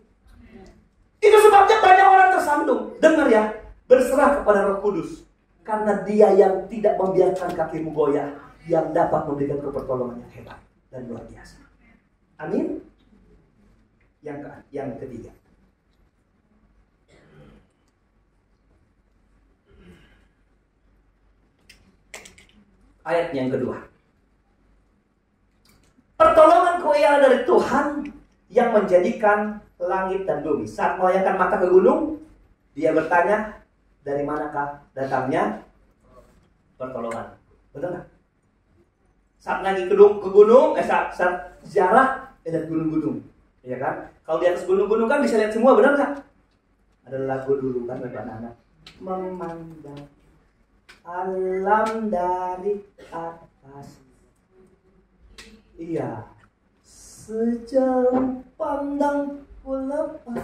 Itu sebabnya banyak orang tersandung. Dengar ya, berserah kepada Roh Kudus. Karena Dia yang tidak membiarkan kakimu goyah, yang dapat memberikan pertolongan yang hebat dan luar biasa. Amin. Yang ketiga. Ayat yang kedua. Pertolonganku ialah dari Tuhan yang menjadikan langit dan bumi. Saat melayangkan mata ke gunung, dia bertanya, dari manakah datangnya pertolongan? Betul nggak? Saat naik ke gunung, saat ziarah, lihat gunung-gunung, ya kan? Kalau di atas gunung-gunung kan bisa lihat semua, benar nggak? Ada lagu dulu kan bagi anak-anak, memandang alam dari atas. Iya, sejauh pandang ku lepaskan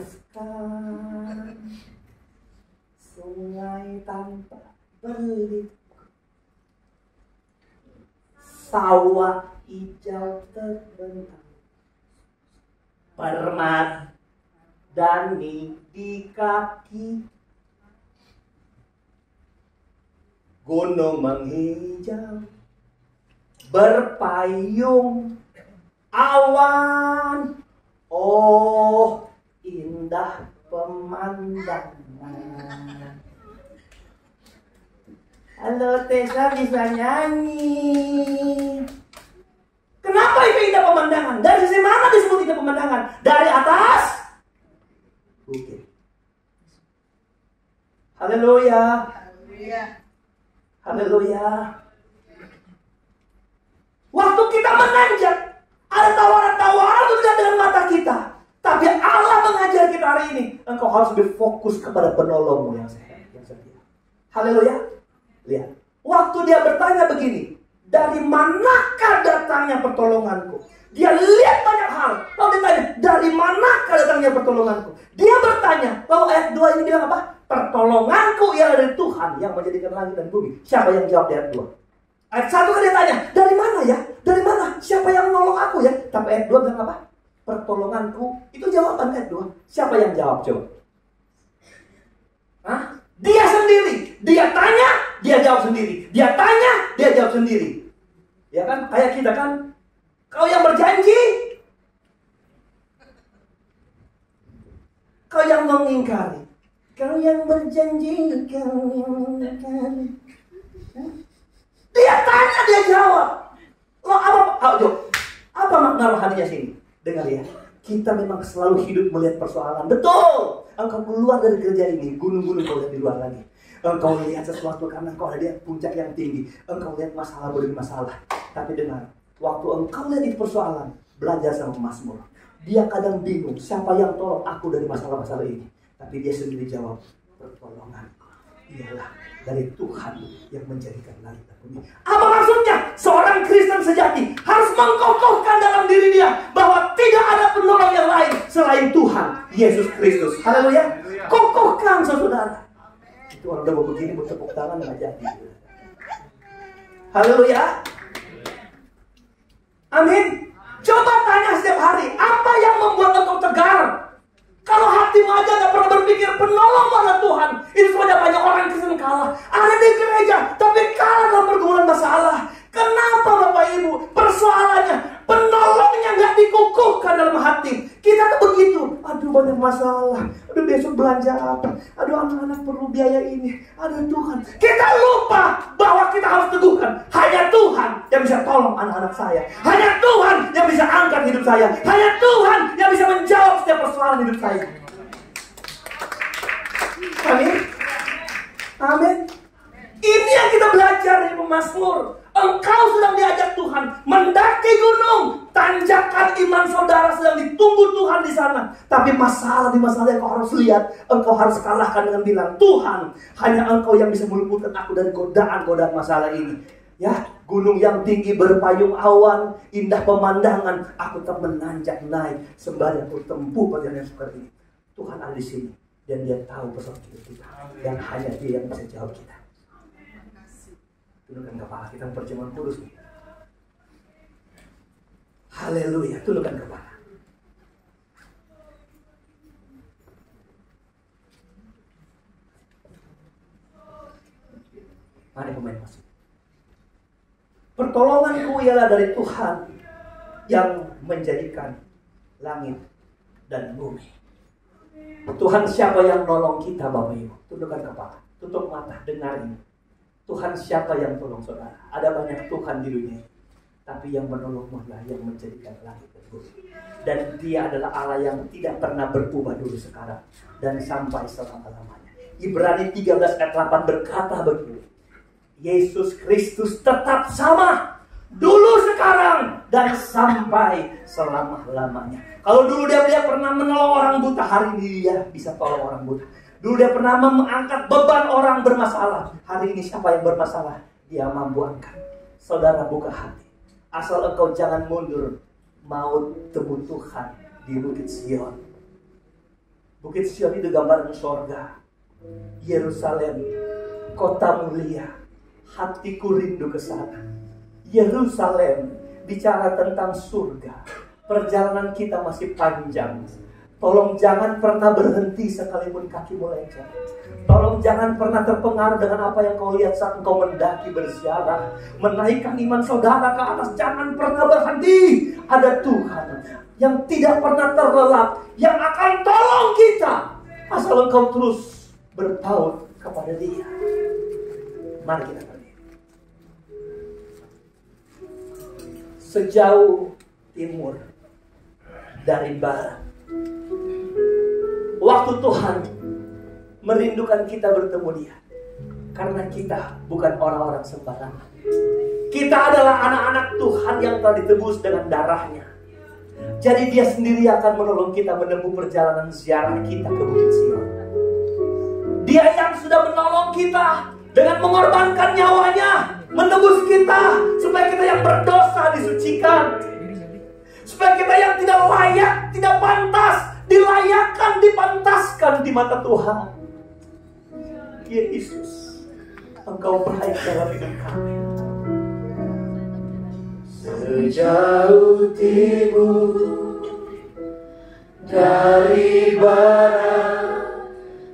sungai tanpa berliku, sawah hijau terbentang, permadani di kaki, gunung menghijau berpayung awan. Oh, indah pemandangan. Halo Tessa, bisa nyanyi. Kenapa itu indah pemandangan? Dari sisi mana disebut indah pemandangan? Dari atas bukit. Haleluya. Haleluya. Waktu kita menanjak, ada tawaran-tawaran itu tidak dengan mata kita. Tapi Allah mengajar kita hari ini, engkau harus berfokus kepada penolongmu yang setia. Haleluya. Lihat, waktu dia bertanya begini, dari manakah datangnya pertolonganku? Dia lihat banyak hal, lalu ditanya, dari manakah datangnya pertolonganku? Dia bertanya, lalu ayat 2 ini bilang apa? Pertolonganku ialah dari Tuhan yang menjadikan langit dan bumi. Siapa yang jawab di ayat 2? Ayat 1 kan dia tanya, dari mana ya? Dari mana? Siapa yang menolong aku ya? Tapi ayat 2 bilang apa? Pertolonganku. Itu jawaban ayat 2. Siapa yang jawab coba? Hah? Dia sendiri. Dia tanya, dia jawab sendiri. Dia tanya, dia jawab sendiri. Ya kan? Kayak kita kan. Kau yang berjanji, kau yang mengingkari. Kau yang berjanji, kau yang mengingkari. Dia tanya, dia jawab. Lo apa makna rohaninya sini? Dengar ya. Kita memang selalu hidup melihat persoalan. Betul. Engkau keluar dari gereja ini, gunung-gunung kau lihat di luar lagi. Engkau lihat sesuatu karena engkau ada di puncak yang tinggi. Engkau lihat masalah berdiri masalah. Tapi dengar, waktu engkau lihat di persoalan, belajar sama Mazmur. Dia kadang bingung, siapa yang tolong aku dari masalah-masalah ini? Tapi dia sendiri jawab, pertolonganku ialah dari Tuhan yang menjadikan langit dan bumi. Apa maksudnya? Seorang Kristen sejati harus mengkokohkan dalam diri dia bahwa tidak ada penolong yang lain selain Tuhan Yesus Kristus. Haleluya. Kokohkan saudara. Itu orang udah begini bertepuk tangan nggak jadi. Haleluya. Amin. Coba tanya setiap hari, apa yang membuat engkau tegar? Kalau hatimu aja gak pernah berpikir penolong adalah Tuhan. Itu sebabnya banyak orang Kristen kalah. Ada di gereja, tapi kalah dalam pergumulan masalah. Kenapa Bapak Ibu? Persoalannya, penolongnya gak dikukuhkan dalam hati. Kita tuh begitu. Aduh banyak masalah. Aduh besok belanja apa? Aduh anak-anak perlu biaya ini. Aduh Tuhan. Kita lupa bahwa kita harus teguhkan. Hanya Tuhan yang bisa tolong anak-anak saya. Hanya Tuhan yang bisa angkat hidup saya. Hanya Tuhan yang bisa menjawab setiap persoalan hidup saya. Amin. Amin. Ini yang kita belajar dari Mazmur. Engkau sedang diajak Tuhan mendaki gunung. Tanjakan iman saudara sedang ditunggu Tuhan di sana. Tapi masalah di masalah yang kau harus lihat, engkau harus kalahkan dengan bilang, Tuhan, hanya Engkau yang bisa meluputkan aku dari godaan-godaan masalah ini. Ya, gunung yang tinggi berpayung awan, indah pemandangan, aku tetap menanjak naik sembari aku tempuh perjalanan seperti ini. Tuhan ada di sini dan Dia tahu persoalan hidup kita, dan hanya Dia yang bisa jawab kita. Tundukkan kepala kita perjamuan kudus nih. Haleluya, tundukkan kepala. Mari pemain masuk. Pertolonganku ialah dari Tuhan yang menjadikan langit dan bumi. Tuhan siapa yang nolong kita Bapak Ibu? Tundukkan kepala, tutup mata, dengar ini. Tuhan siapa yang tolong saudara? Ada banyak Tuhan di dunia, tapi yang menolongmu adalah yang menjadikan langit dan bumi. Dan Dia adalah Allah yang tidak pernah berubah dulu, sekarang dan sampai selama-lamanya. Ibrani 13 ayat 8 berkata begini, Yesus Kristus tetap sama dulu, sekarang, dan sampai selama-lamanya. Kalau dulu dia pernah menolong orang buta, hari ini Dia bisa tolong orang buta. Dulu dia pernah mengangkat beban orang bermasalah. Hari ini siapa yang bermasalah? Dia mampu angkat. Saudara, buka hati. Asal engkau jangan mundur, maut temu Tuhan di Bukit Sion. Bukit Sion itu gambaran surga. Yerusalem, kota mulia. Hatiku rindu ke sana. Yerusalem, bicara tentang surga. Perjalanan kita masih panjang. Tolong jangan pernah berhenti sekalipun kakimu lecet. Tolong jangan pernah terpengaruh dengan apa yang kau lihat saat engkau mendaki berziarah. Menaikkan iman saudara ke atas. Jangan pernah berhenti. Ada Tuhan yang tidak pernah terlelap, yang akan tolong kita asal engkau terus berpaut kepada Dia. Mari kita pergi. Sejauh timur dari barat, waktu Tuhan merindukan kita bertemu Dia. Karena kita bukan orang-orang sembarangan. Kita adalah anak-anak Tuhan yang telah ditebus dengan darahnya. Jadi Dia sendiri akan menolong kita menempuh perjalanan ziarah kita ke Bukit Sion. Dia yang sudah menolong kita dengan mengorbankan nyawanya, menebus kita supaya kita yang berdosa disucikan, supaya kita yang tidak layak, tidak pantas, dilayakkan, dipantaskan di mata Tuhan. Ya Yesus, Engkau baik dalam hidup kami. Sejauh timur dari barat,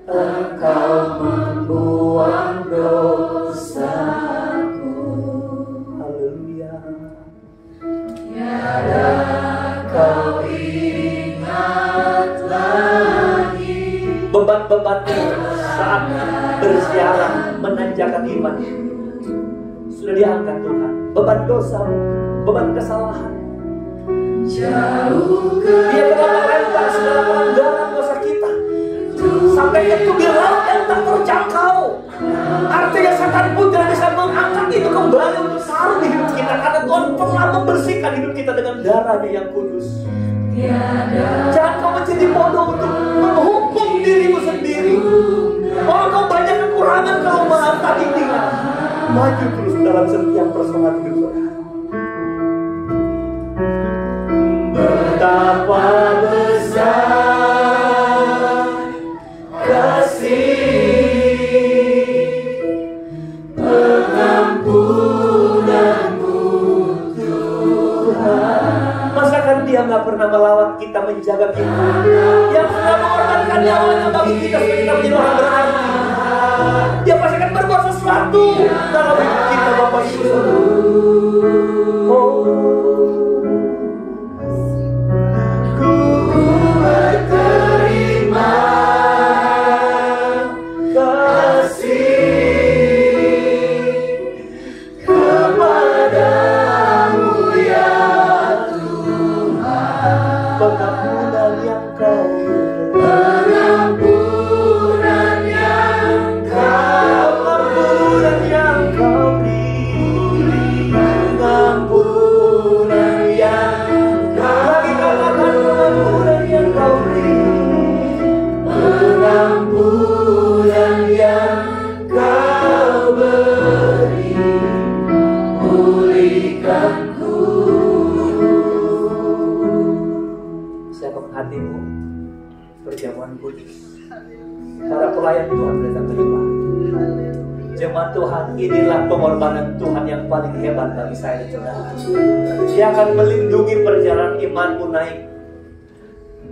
Engkau membuang dosaku. Haleluya. Tiada kau ingat lagi beban-beban saat berziarah menanjakan iman. Sudah diangkat Tuhan. Beban dosa, beban kesalahan. Jauh Dia telah melempar segala pelanggaran dosa kita sampai ke tubir laut yang tak terjangkau. Artinya setan pun tidak bisa mengangkat itu kembali untuk sarung di hidup kita, karena Tuhan telah membersihkan hidup kita dengan darahnya yang kudus. Jangan kau menjadi bodoh untuk menghukum dirimu sendiri. Kalau kau banyak kekurangan, kelemahan, tak ingat. Maju terus dalam setiap persoalan hidup saudara. Betapa besar kasih pengampunanmu Tuhan. Masakan Dia nggak pernah melawat kita, menjaga kita, yang sudah mengorbankan nyawanya bagi kita supaya kita menjadi orang berarti. Dia pasti akan berbuat sesuatu dalam hidup kita, Bapak Ibu. Ku berterima kasih kepadamu ya Tuhan. Pengampunan yang Kau perjamuan kudus. Para pelayan Tuhan datang terima. Jemaat Tuhan, inilah pengorbanan Tuhan yang paling hebat bagi saya dan saudara. Dia akan melindungi perjalanan imanmu naik.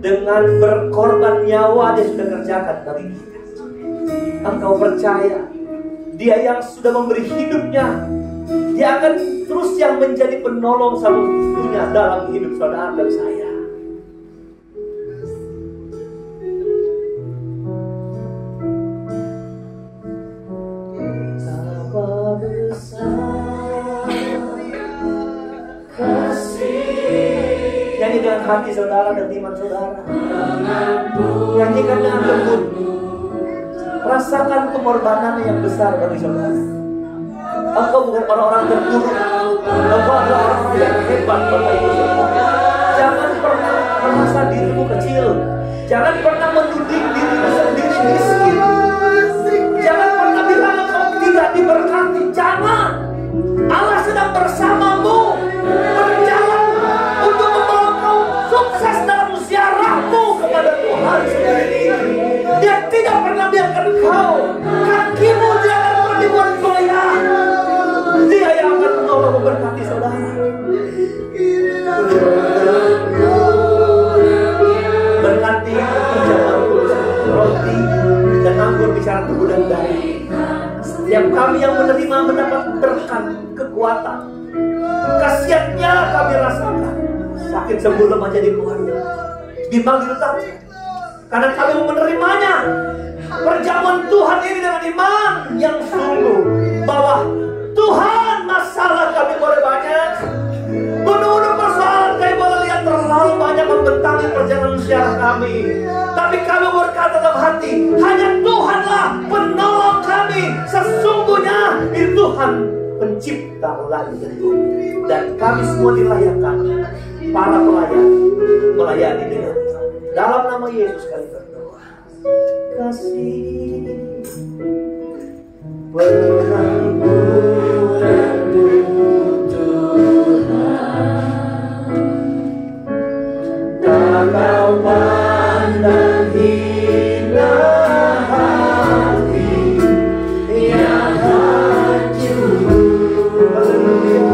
Dengan berkorban nyawa Dia sudah kerjakan bagi kita. Engkau percaya Dia yang sudah memberi hidupnya, Dia akan terus yang menjadi penolong satu-satunya dalam hidup saudara dan saya. Nyanyi dengan hati saudara dan iman saudara. Nyanyikan dengan lembut. Rasakan pengorbanan yang besar bagi saudara. Engkau bukan orang-orang terburuk. Engkau adalah orang-orang yang hebat, Bapak Ibu saudara. Jangan pernah merasa dirimu kecil. Jangan pernah menuding dirimu sendiri miskin. Jangan pernah bilang engkau tidak diberkati. Jangan. Allah sedang bersamamu, berjalan untuk membawa kau sukses dalam ziarahmu kepada Tuhan sendiri. Dia tidak pernah biarkan kau kakimu dia akan pernah dibuat goyah. Dia yang akan menolong memberkati saudara. Berkati pekerjaan roti dan anggur bicara teguh dan baik. Setiap kami yang menerima mendapat berkat, kekuatan. Kasihatnya kami rasakan. Sakit sembuh, lemah jadi kuat. Bimbang diletakkan. Karena kami mau menerimanya. Perjamuan Tuhan ini dengan iman yang sungguh bahwa Tuhan, masalah kami boleh banyak, bunuh-bunuh persoalan kami boleh lihat terlalu banyak membentangi perjalanan ziarah kami. Tapi kami berkata dalam hati, hanya Tuhanlah penolong kami. Sesungguhnya itu Tuhan pencipta langit dan bumi. Dan kami semua dilayakkan para pelayan melayani dengan dalam nama Yesus kami berdoa. Kasih pengampunanmu Tuhan, tak kau pandang hina hati yang hancur. Kasih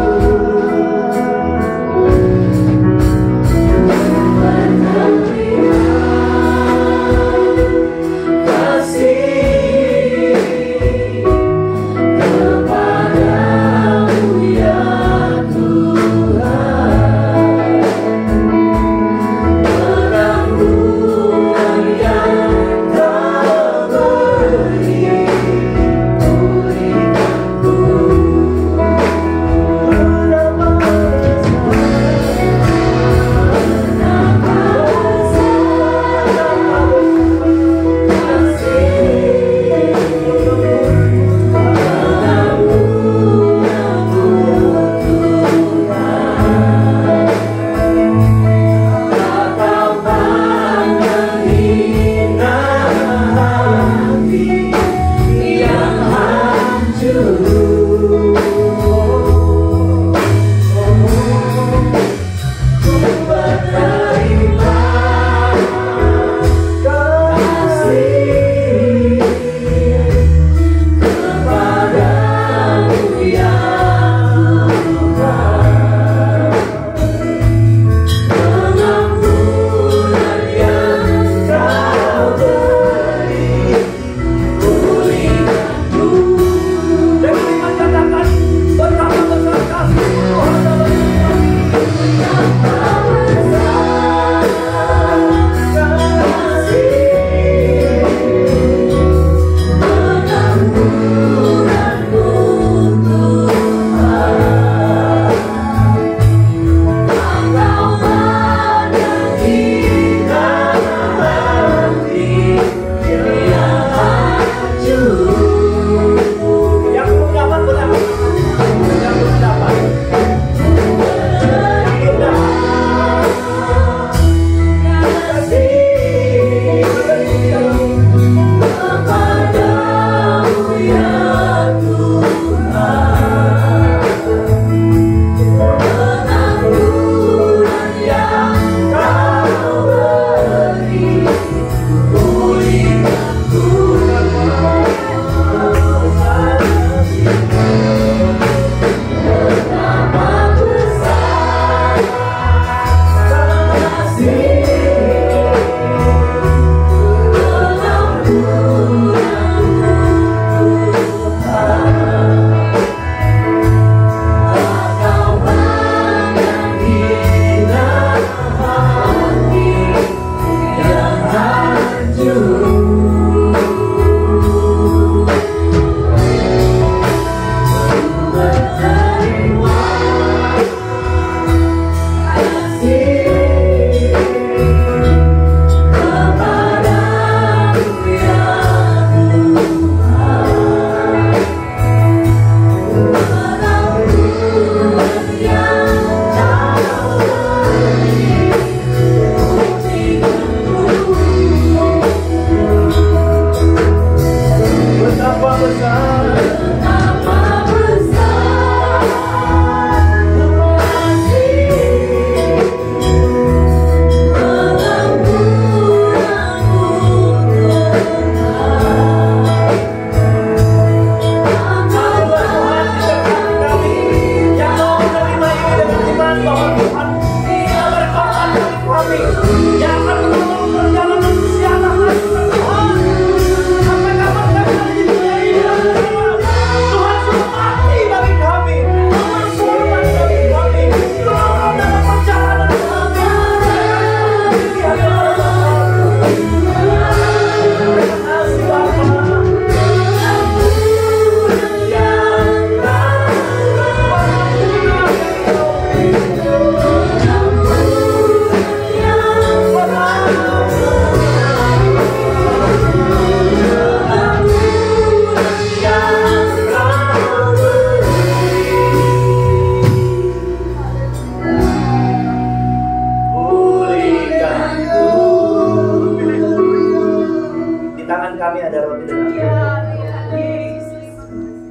tangan kami ada roti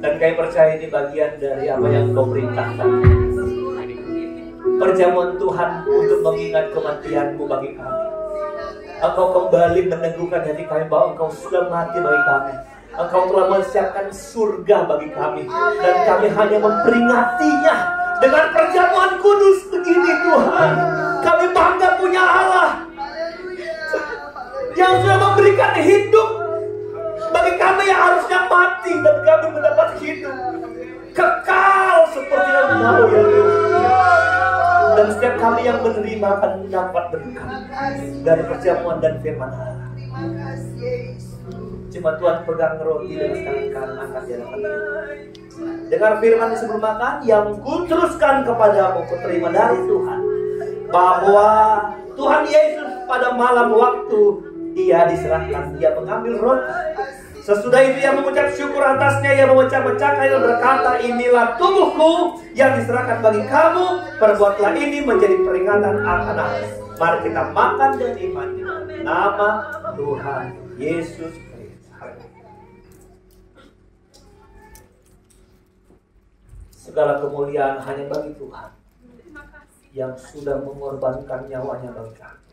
dan dan kami percaya ini bagian dari apa yang Kau perintahkan. Perjamuan Tuhan untuk mengingat kematian-Mu bagi kami. Engkau kembali meneguhkan hati kami bahwa Engkau sudah mati bagi kami. Engkau telah menyiapkan surga bagi kami. Dan kami hanya memperingatinya dengan perjamuan kudus begini Tuhan. Kami bangga punya Allah yang sudah memberikan hidup bagi kami yang harusnya mati, dan kami mendapat hidup kekal seperti yang tahu ya Tuhan. Dan setiap kali yang menerima akan dapat berkat dari perjamuan dan firman Allah. Cuma Tuhan pegang roti dengan tangan kanan, angkat di hadapan kita. Dengar firman sebelum makan, yang kuteruskan kepadamu, kuterima dari Tuhan, bahwa Tuhan Yesus pada malam waktu Dia diserahkan, Dia mengambil roti. Sesudah itu Ia mengucap syukur atasnya, Ia memecah-mecahkan dan berkata, inilah tubuhku yang diserahkan bagi kamu, perbuatlah ini menjadi peringatan akan aku. Mari kita makan dan nikmati nama Tuhan Yesus Kristus. Segala kemuliaan hanya bagi Tuhan yang sudah mengorbankan nyawanya bagi kami.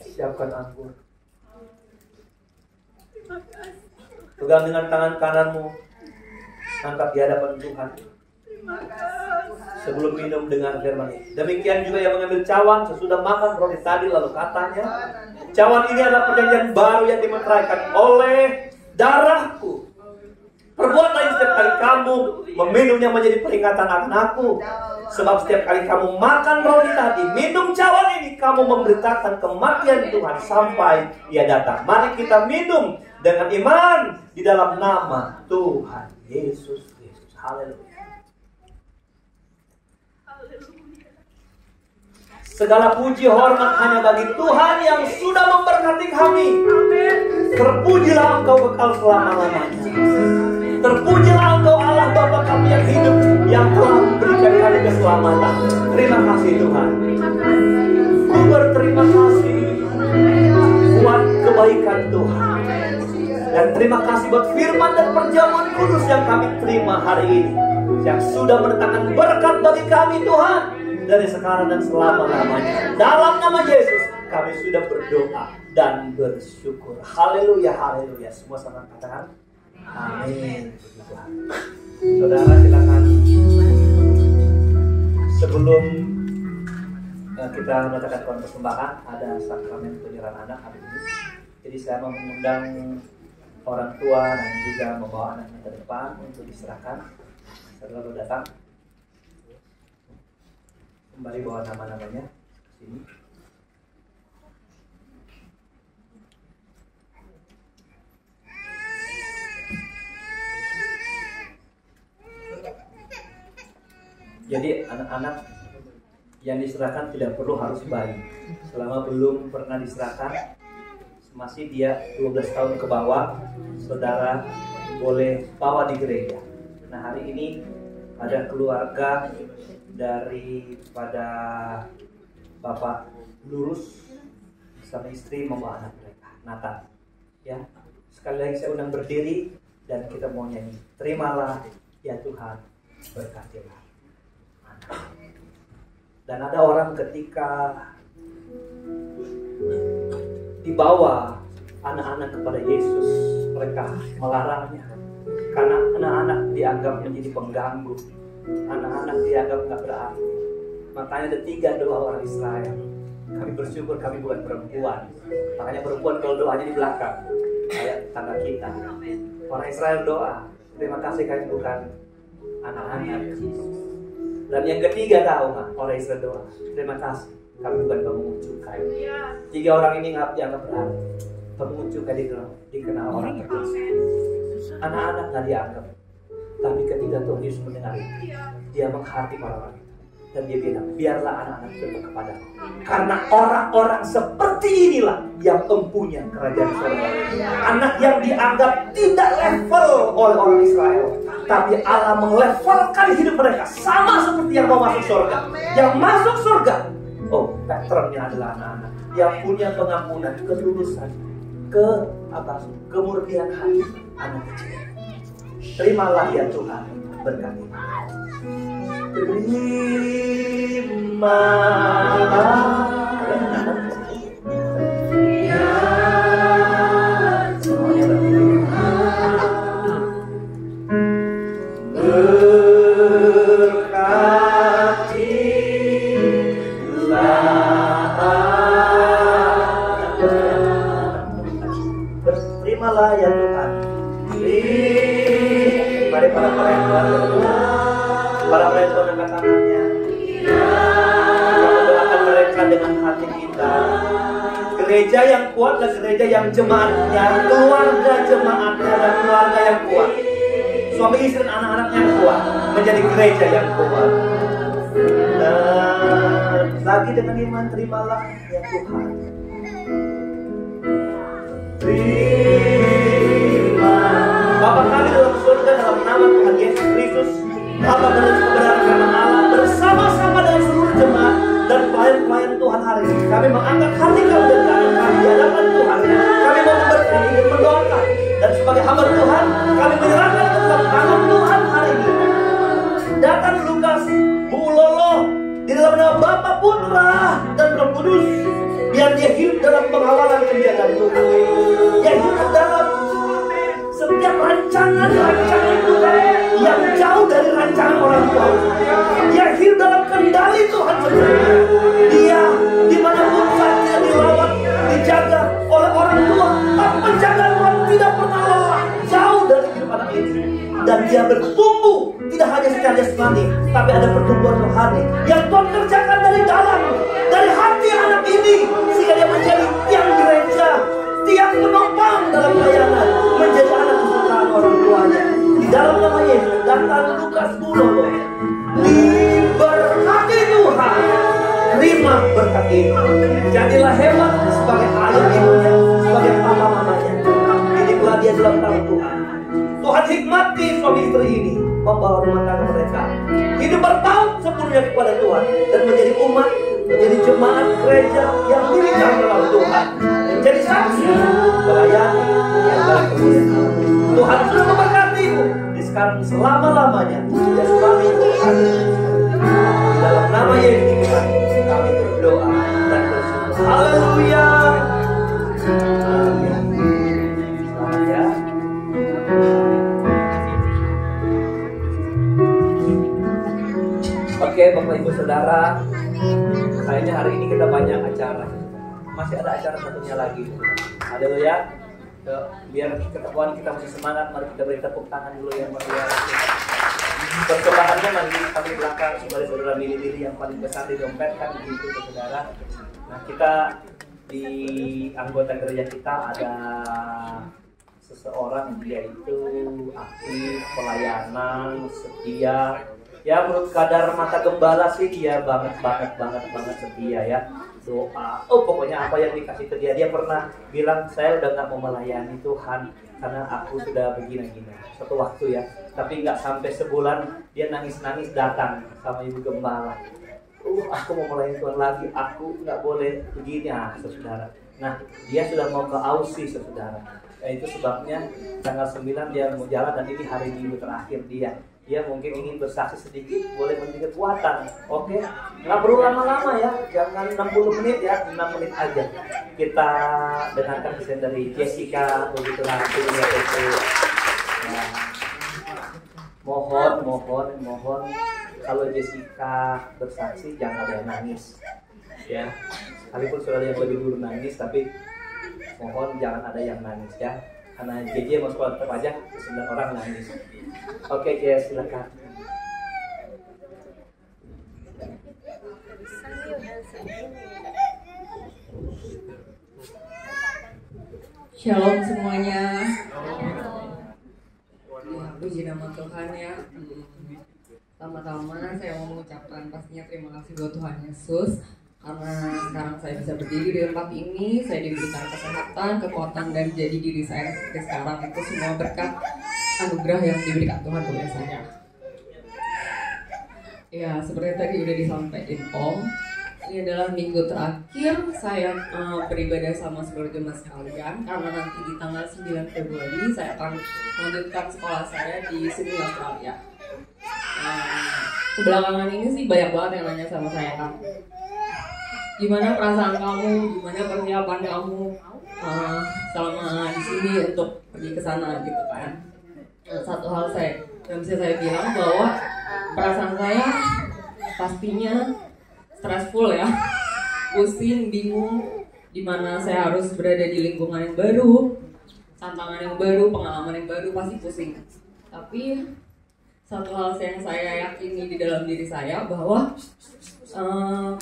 Siapkan anggur. Pegang dengan tangan kananmu, angkat di hadapan Tuhan. Sebelum minum dengan firman ini. Demikian juga yang mengambil cawan sesudah makan roti tadi, lalu katanya, cawan ini adalah perjanjian baru yang dimeteraikan oleh darahku. Perbuatlah ini setiap kali kamu meminumnya menjadi peringatan akan aku. Sebab setiap kali kamu makan roti tadi, minum cawan ini, kamu memberitakan kematian Tuhan sampai Ia datang. Mari kita minum dengan iman di dalam nama Tuhan Yesus Kristus. Haleluya. Segala puji hormat hanya bagi Tuhan yang sudah memberkati kami. Terpujilah Engkau kekal selama-lamanya. Terpujilah Engkau Allah Bapa kami yang hidup, yang telah memberikan kami keselamatan. Terima kasih Tuhan. Ku berterima kasih buat kebaikan Tuhan. Dan terima kasih buat firman dan perjamuan kudus yang kami terima hari ini, yang sudah mendatangkan berkat bagi kami Tuhan, dari sekarang dan selama-lamanya. Dalam nama Yesus kami sudah berdoa dan bersyukur. Haleluya, haleluya. Semua sama katakan amin. Saudara silakan. Sebelum kita mengadakan kon persembahan, ada sakramen penyerahan anak hari ini. Jadi saya mau mengundang orang tua dan juga membawa anaknya ke depan untuk diserahkan. Setelah datang, kembali bawa nama-namanya ke sini. Jadi anak-anak yang diserahkan tidak perlu harus bayi. Selama belum pernah diserahkan, masih dia 12 tahun ke bawah, saudara boleh bawa di gereja. Nah hari ini ada keluarga daripada Bapak Lurus bersama istri membawa anak mereka, Nathan. Ya, sekali lagi saya undang berdiri dan kita mau nyanyi. Terimalah ya Tuhan, berkatilah. Dan ada orang ketika dibawa anak-anak kepada Yesus, mereka melarangnya karena anak-anak dianggap menjadi pengganggu, anak-anak dianggap nggak berarti. Makanya ada 3 doa orang Israel. Kami bersyukur kami bukan perempuan, makanya perempuan kalau doanya di belakang kayak tangga kita. Orang Israel doa, terima kasih kami bukan anak-anak. Dan yang ketiga tahu nggak, orang Israel doa, terima kasih kami bukan pemungut cukai. 3 orang ini dianggap berarti. Pemungut cukai dikenal orang terdosa. Anak-anak nggak dianggap. Tapi ketika Tuhan Yesus mendengar itu, Dia menghati orang-orang itu. Dan Dia bilang, biarlah anak-anak datang kepadaku. Karena orang-orang seperti inilah yang mempunyai kerajaan surga. Anak yang dianggap tidak level oleh orang Israel, tapi Allah melevelkan hidup mereka sama seperti yang mau masuk surga. Yang masuk surga, oh, patternnya adalah anak-anak yang punya pengampunan, ketulusan, kemurnian hati anak kecil. Terimalah ya Tuhan berkati. Terimalah terimalah ya Tuhan. Mari para pelayan angkat tangannya. Kita mendoakan mereka dengan hati kita. Gereja yang kuat dan gereja yang jemaatnya, keluarga jemaatnya dan keluarga yang kuat, suami istri dan anak-anak yang kuat, menjadi gereja yang kuat. Dan lagi dengan iman, terimalah ya Tuhan. Terima Bapa kami dalam surga, dalam nama Tuhan Yesus Kristus, Bapa menuju kebenaran firman Allah bersama-sama dengan seluruh jemaat dan pelayan-pelayan Tuhan hari ini. Kami mengangkat hati kami dan tangan kami di hadapan Tuhan. Kami mau memberkati dan mendoakan, dan sebagai hamba Tuhan kami menyerahkan ke dalam tangan Tuhan hari ini. Datang Lukas, Bu Lolo, di dalam nama Bapa, Putra dan Roh Kudus, biar dia hidup dalam pengawalan penjagaan Tuhan. Dia hidup dalam setiap rancangan Tuhan yang jauh dari rancangan orang tua. Dia hidup dalam kendali Tuhan sendiri. Dia dimanapun saat dia dirawat, dijaga oleh orang tua, tapi penjagaan Tuhan tidak pernah lelah jauh dari hidup anak ini. Dan dia bertumbuh tidak hanya secara jasmani, tapi ada pertumbuhan rohani yang Tuhan kerjakan dari dalam, dari hati anak ini, sehingga dia menjadi tiang gereja, tiang penopang dalam pelayanan, menjadi anak kesukaan orang tuanya. Di dalam nama Yesus, datang Lukas Bulolo, diberkati Tuhan, terima berkat ini. Jadilah hebat sebagai ayah ibunya, sebagai papa mamanya. Didiklah dia dalam tangan Tuhan. Tuhan hikmati suami istri ini, membawa rumah tangga mereka hidup bertaut sepenuhnya kepada Tuhan, dan menjadi umat, menjadi jemaat gereja yang dirikan dalam Tuhan, menjadi saksi melayani yang dalam kemuliaan Allah. Tuhan sudah memberkatimu di sekarang selama-lamanya. Dan suami Tuhan, di dalam nama Yesus Tuhan kami berdoa dan bersyukur. Haleluya. Amin. Selamat ya. Oke, Bapak Ibu Saudara, kayaknya hari ini kita banyak acara. Masih ada acara satunya lagi. Haleluya. Biar ketemuan kita masih semangat, mari kita beri tepuk tangan dulu yang meriah. Persembahannya nanti kami belakang sebagai saudara milih-milih yang paling besar di dompet kan begitu saudara. Nah, kita di anggota gereja kita ada seseorang dia itu aktif pelayanan, setia. Ya menurut kadar mata gembala sih dia banget setia ya. Doa, pokoknya apa yang dikasih ke dia pernah bilang, saya udah gak mau melayani Tuhan karena aku sudah begini-gini satu waktu ya, tapi gak sampai sebulan dia nangis-nangis datang sama ibu gembala, aku mau melayani Tuhan lagi, aku gak boleh begini saudara. Nah dia sudah mau ke Aussie saudara. Itu sebabnya tanggal 9 dia mau jalan, dan ini hari Minggu terakhir dia mungkin ingin bersaksi sedikit, boleh memberi kekuatan. Oke, nggak perlu lama-lama ya, jangan 60 menit ya, 6 menit aja. Kita dengarkan pesan dari Jessica, begitulah hasilnya itu. Nah, mohon kalau Jessica bersaksi jangan ada yang nangis ya. Sekalipun saudara yang lebih dulu nangis, tapi mohon jangan ada yang nangis ya. Karena JJ mau sekolah tetap aja 9 orang nangis. Oke, JJ silakan. Shalom semuanya. Ya, puji nama Tuhan ya. Pertama-tama saya mau mengucapkan pastinya terima kasih buat Tuhan Yesus, karena sekarang saya bisa berdiri di tempat ini, saya diberikan kesehatan, kekuatan, dan jadi diri saya seperti sekarang. Itu semua berkat anugerah yang diberikan Tuhan kepada saya. Ya, seperti tadi udah disampaikan Om, Ini adalah minggu terakhir saya beribadah sama seluruh jemaat sekalian, karena nanti di tanggal 9 Februari saya akan melanjutkan sekolah saya di Sydney, Australia. Belakangan ini sih banyak banget yang nanya sama saya kan, gimana perasaan kamu, gimana persiapan kamu selama di sini untuk pergi ke sana gitu kan. Satu hal yang bisa saya bilang bahwa perasaan saya pastinya stressful ya, pusing, bingung, dimana saya harus berada di lingkungan yang baru, tantangan yang baru, pengalaman yang baru, pasti pusing. Tapi satu hal yang saya yakini di dalam diri saya bahwa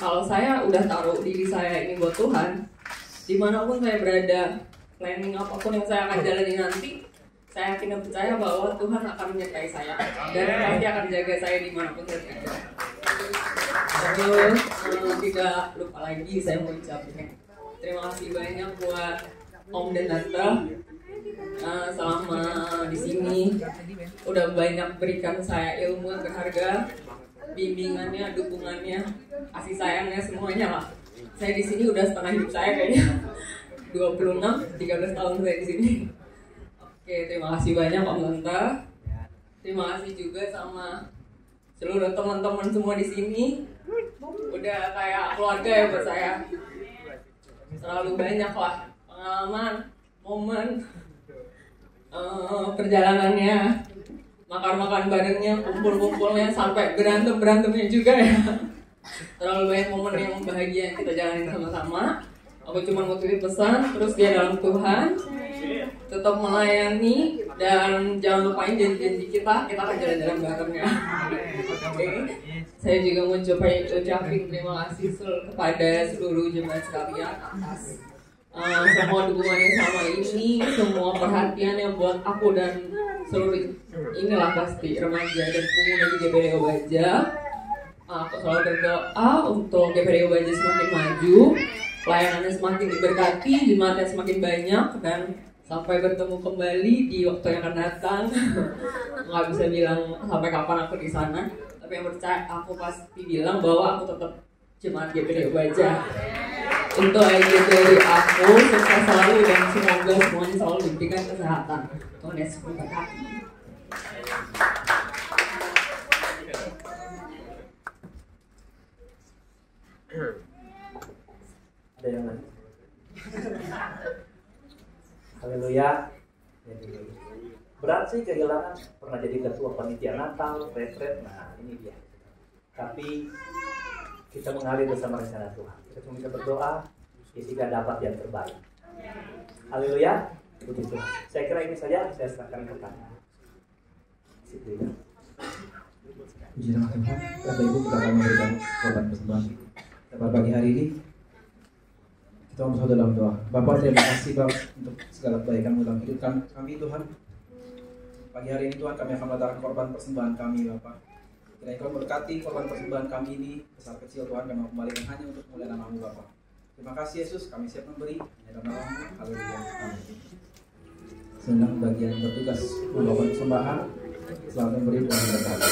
kalau saya udah taruh diri saya ini buat Tuhan, dimanapun saya berada, planning apapun yang saya akan jalani nanti, saya yakin dan percaya bahwa Tuhan akan menyertai saya dan pasti akan jaga saya dimanapun saya berada. Terus tidak lupa lagi saya mau ucapin terima kasih banyak buat Om dan Tante selama di sini udah banyak berikan saya ilmu yang berharga, bimbingannya, dukungannya, kasih sayangnya, semuanya lah. Saya di sini udah setengah hidup saya kayaknya 13 tahun saya di sini. Oke, terima kasih banyak Om Tante. Terima kasih juga sama seluruh teman-teman semua di sini. Udah kayak keluarga ya buat saya. Terlalu banyak lah pengalaman, momen, perjalanannya, makan-makan barengnya, kumpul-kumpulnya, sampai berantem-berantemnya juga ya. Terlalu banyak momen yang bahagia yang kita jalani sama-sama. Aku cuma mau titip pesan, terus dia dalam Tuhan, tetap melayani, dan jangan lupain janji-janji kita akan jalan-jalan bareng ya. Oke. Saya juga mau ucapin terima kasih kepada seluruh jemaat sekalian atas semua dukungannya selama ini, semua perhatiannya buat aku dan seluruh inilah pasti remaja dan pemuda di GPDO Baja. Aku selalu berdoa untuk GPDO Baja semakin maju, pelayanannya semakin diberkati, jemaatnya semakin banyak, dan sampai bertemu kembali di waktu yang akan datang. Nggak bisa bilang sampai kapan aku di sana, tapi yang percaya aku pasti bilang bahwa aku tetap jemaat GPDO Baja. Itu aja dari aku, sukses selalu dan semoga semuanya selalu diberikan kesehatan. Tuhan Yesus memberkati. Ada yang lain? Haleluya. Berat sih kehilangan, pernah jadi ketua panitia Natal, retret, nah ini dia. Tapi kita mengalir bersama rencana Tuhan. Kita cuma bisa berdoa, jika dapat yang terbaik. Haleluya. Begitu. Saya kira ini saja, saya serahkan ke Tuhan. Puji nama Tuhan. Bapak Ibu, kita akan memberikan korban persembahan. Pada pagi hari ini kita bersama dalam doa. Bapak, terima kasih Bapak untuk segala kebaikan dalam hidup kami Tuhan. Pagi hari ini Tuhan, kami akan meletakkan korban persembahan kami Bapak. Kiranya Kau berkati korban persembahan kami ini, besar kecil Tuhan, kami kembalikan hanya untuk mulia nama-Mu Bapak. Terima kasih Yesus, kami siap memberi hanya dalam nama-Mu. Haleluya. Amin. Senang bagian bertugas membawa persembahan, selamat memberi Tuhan berkati.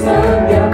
Setiap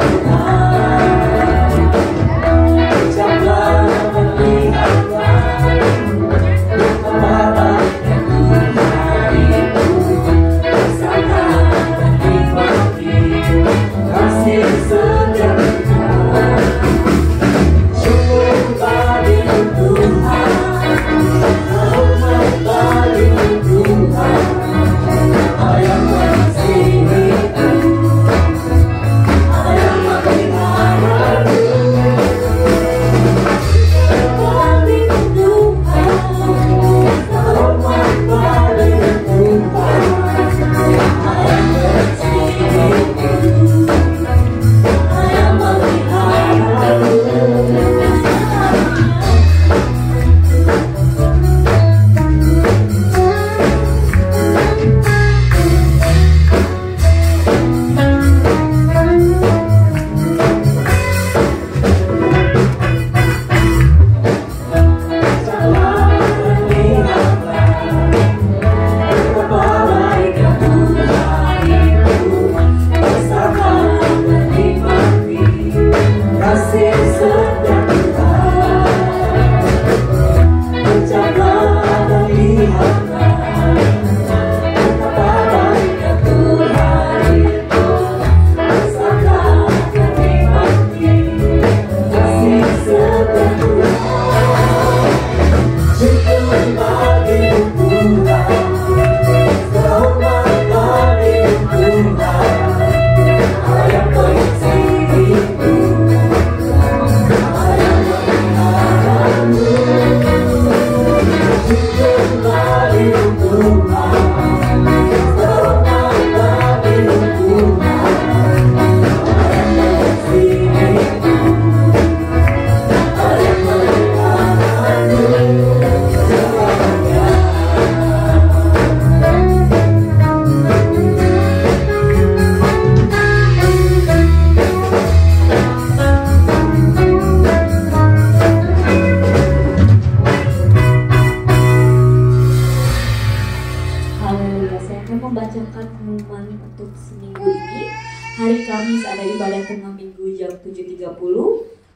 Haleluya. Saya akan membacakan pengumuman untuk seminggu ini. Hari Kamis ada ibadah tengah minggu jam 7.30.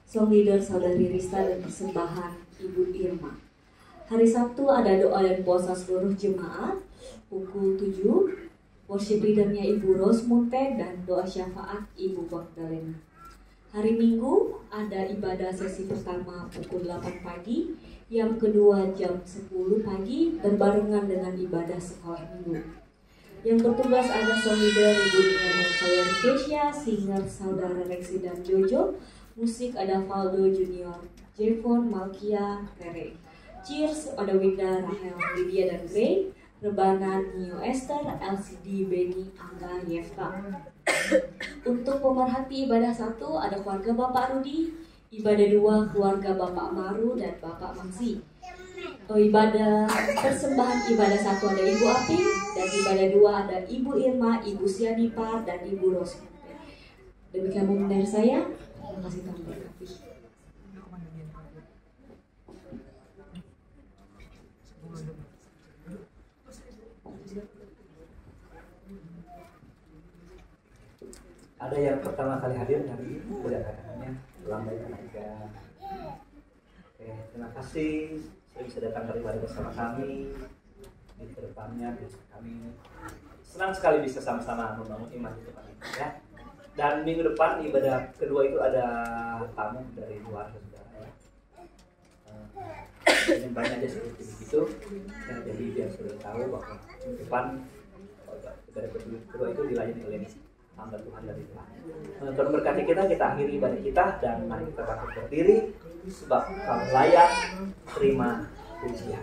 Song leader Saudari Rista dan persembahan Ibu Irma. Hari Sabtu ada doa dan puasa seluruh jemaat pukul 7. Worship leadernya Ibu Rose Munte dan doa syafaat Ibu Magdalena. Hari Minggu ada ibadah sesi pertama pukul 8 pagi, yang kedua jam 10 pagi berbarengan dengan ibadah sekolah minggu. Yang bertugas ada song leader Ibu Nia dan Saudara Kesia, singer Saudara Rexi dan Jojo, musik ada Valdo Junior, Jevon, Malkia, Tere. Cheers ada Winda, Rahel, Lydia dan Gray. Rebanan Neo Esther, LCD, Benny, Angga, Yefta. Untuk pemerhati ibadah 1 ada keluarga Bapak Rudi, ibadah 2 keluarga Bapak Maru dan Bapak Mangsi. Ibadah persembahan ibadah 1 ada Ibu Aping, dan ibadah 2 ada Ibu Irma, Ibu Sianipar dan Ibu Rosmete. Demikian pengumuman dari saya. Terima kasih Tuhan berkati. Ada yang pertama kali hadir hari ini, boleh katakannya selamat datang. Oke, terima kasih sudah bisa datang beribadah bersama kami. Di kedepannya kami senang sekali bisa sama-sama membangun iman di depan ini, ya. Dan minggu depan ibadah kedua itu ada tamu dari luar saudara, ya. Yang banyak aja seperti itu. Ya, jadi biar sudah tahu bahwa minggu depan ibadah kedua itu dilayani oleh hamba Tuhan dari Tuhan. Tuhan berkati kita akhiri ibadah kita dan mari kita bangkit berdiri sebab Kau layak terima pujian.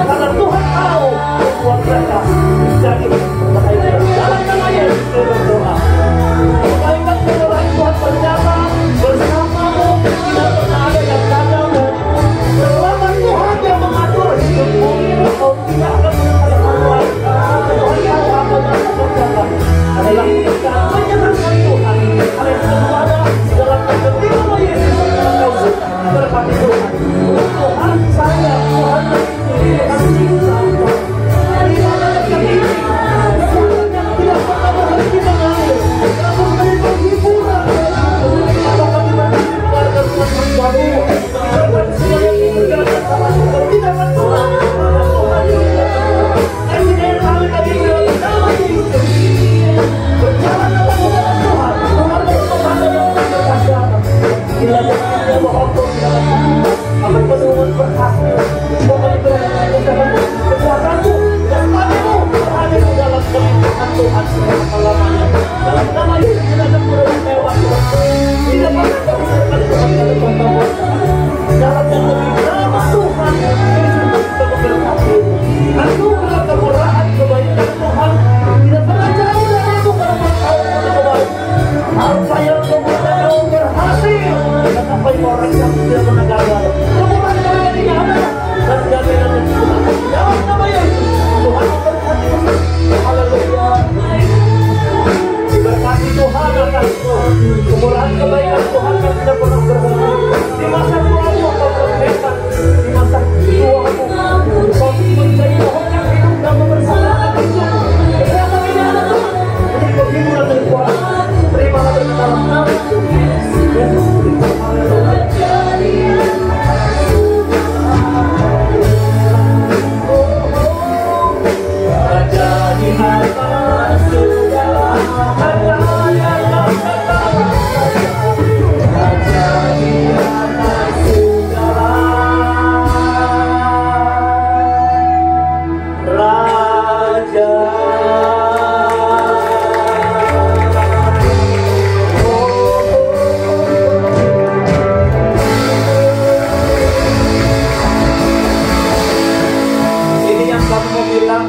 Karena Tuhan tahu keluarga kita jadi dalam nama Yesus. Tuhan selama-lamanya. Dalam nama Yesus tidak ada kurang mewah Tuhan. Tidak pernah kami sekali Tuhan dari Tuhan. Dalam yang lebih nama Tuhan Yesus kita memberkati. Anugerah kemurahan kebaikan Tuhan tidak pernah jauh dari itu karena Kau punya kebaikan. Apa yang Kau kau berhasil dan apa yang orang yang tidak pernah gagal. Kemurahan kebaikan ini ada dan jaminan yang Tuhan. Dalam nama Yesus Tuhan memberkati. Haleluya. Diberkati Tuhan atas kemurahan kebaikan Tuhan yang tidak pernah berhenti. Di masa tuamu Kau berkenan, di masa tuamu Kau menjadi pohon yang hidup dan membersamakan kita. Kesehatan ini ada Tuhan, menjadi penghiburan dari Tuhan. Terimalah berkat dalam nama Yesus Kristus. Haleluya. Raja di atas segala, Raja di atas segala, Raja di atas segala, Raja. Ini yang kami mau bilang.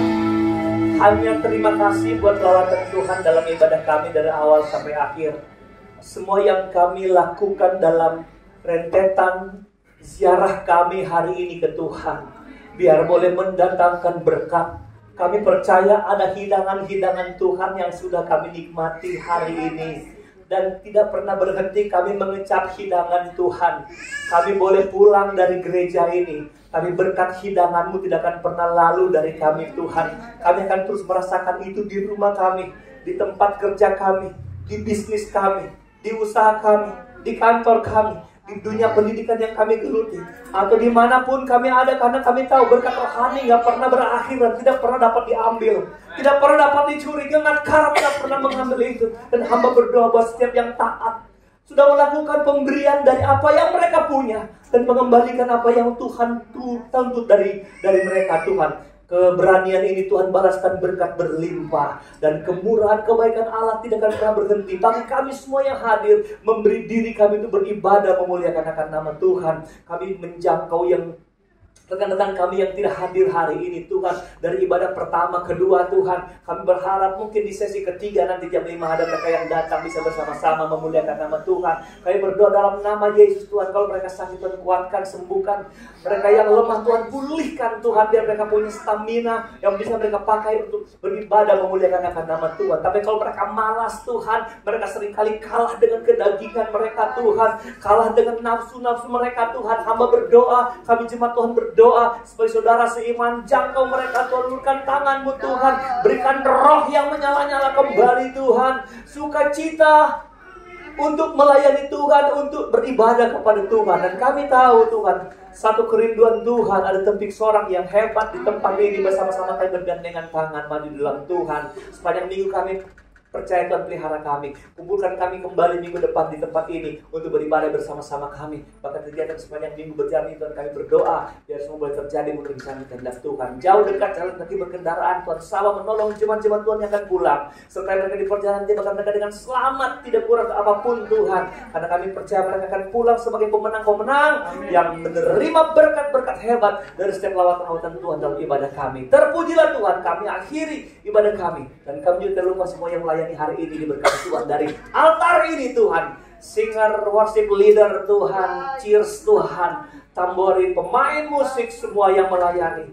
Hanya terima kasih buat lawatan Tuhan dalam ibadah kami dari awal sampai akhir. Semua yang kami lakukan dalam rentetan ziarah kami hari ini ke Tuhan, biar boleh mendatangkan berkat. Kami percaya ada hidangan-hidangan Tuhan yang sudah kami nikmati hari ini. Dan tidak pernah berhenti kami mengecap hidangan Tuhan. Kami boleh pulang dari gereja ini, tapi berkat hidangan-Mu tidak akan pernah lalu dari kami Tuhan. Kami akan terus merasakan itu di rumah kami, di tempat kerja kami, di bisnis kami, di usaha kami, di kantor kami, di dunia pendidikan yang kami geluti, atau dimanapun kami ada, karena kami tahu berkat rohani gak pernah berakhir dan tidak pernah dapat diambil, tidak pernah dapat dicuri. Gengat karam tidak pernah mengambil itu. Dan hamba berdoa buat setiap yang taat, sudah melakukan pemberian dari apa yang mereka punya, dan mengembalikan apa yang Tuhan tuntut dari mereka. Tuhan, keberanian ini Tuhan balaskan berkat berlimpah, dan kemurahan kebaikan Allah tidak akan pernah berhenti bagi kami semua yang hadir, memberi diri kami itu beribadah memuliakan akan nama Tuhan. Kami menjangkau yang rekan-rekan kami yang tidak hadir hari ini Tuhan, dari ibadah pertama, kedua Tuhan, kami berharap mungkin di sesi ketiga nanti jam 5 ada mereka yang datang bisa bersama-sama memuliakan nama Tuhan. Kami berdoa dalam nama Yesus Tuhan, kalau mereka sakit Tuhan kuatkan, sembuhkan. Mereka yang lemah Tuhan pulihkan Tuhan, biar mereka punya stamina yang bisa mereka pakai untuk beribadah memuliakan akan nama Tuhan. Tapi kalau mereka malas Tuhan, mereka seringkali kalah dengan kedagingan mereka Tuhan, kalah dengan nafsu-nafsu mereka Tuhan. Hamba berdoa, kami jemaat Tuhan berdoa supaya saudara seiman jangkau mereka Tuhan. Ulurkan tangan-Mu Tuhan, berikan roh yang menyala-nyala kembali Tuhan, sukacita untuk melayani Tuhan, untuk beribadah kepada Tuhan. Dan kami tahu Tuhan, satu kerinduan Tuhan, ada tempik sorang yang hebat di tempat ini. Bersama-sama kami bergandengan tangan maju dalam Tuhan. Sepanjang minggu kami percaya Tuhan pelihara kami, kumpulkan kami kembali minggu depan di tempat ini untuk beribadah bersama-sama kami. Bahkan kegiatan sepanjang minggu berjalan Tuhan, kami berdoa biar semua boleh terjadi mungkin disana kehendak Tuhan. Jauh dekat jalan kaki berkendaraan Tuhan, sawah menolong jemaat-jemaat Tuhan yang akan pulang, serta mereka di perjalanan dia bahkan mereka dengan selamat, tidak kurang apapun Tuhan. Karena kami percaya mereka akan pulang sebagai pemenang-pemenang yang menerima berkat-berkat hebat dari setiap lawatan-lawatan Tuhan dalam ibadah kami. Terpujilah Tuhan, kami akhiri ibadah kami, dan kami juga terlupa semua yang melayani hari ini diberkati Tuhan dari altar ini Tuhan. Singer, worship leader Tuhan, cheers Tuhan, tamborin, pemain musik, semua yang melayani,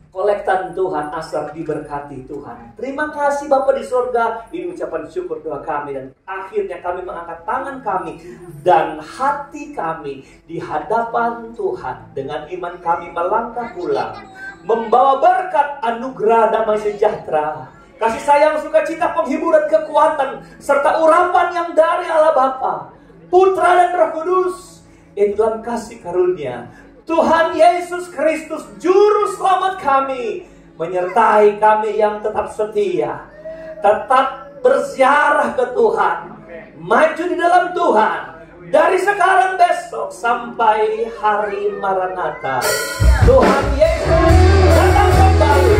kolektan Tuhan, asal diberkati Tuhan. Terima kasih Bapa di surga. Ini ucapan syukur doa kami, dan akhirnya kami mengangkat tangan kami dan hati kami di hadapan Tuhan. Dengan iman kami melangkah pulang, membawa berkat, anugerah, damai sejahtera, kasih sayang, sukacita, penghiburan, kekuatan, serta urapan yang dari Allah Bapa, Putra dan Roh Kudus, yang dalam kasih karunia Tuhan Yesus Kristus Juru Selamat kami, menyertai kami yang tetap setia, tetap berziarah ke Tuhan, maju di dalam Tuhan, dari sekarang besok sampai hari Maranatha. Tuhan Yesus datang kembali.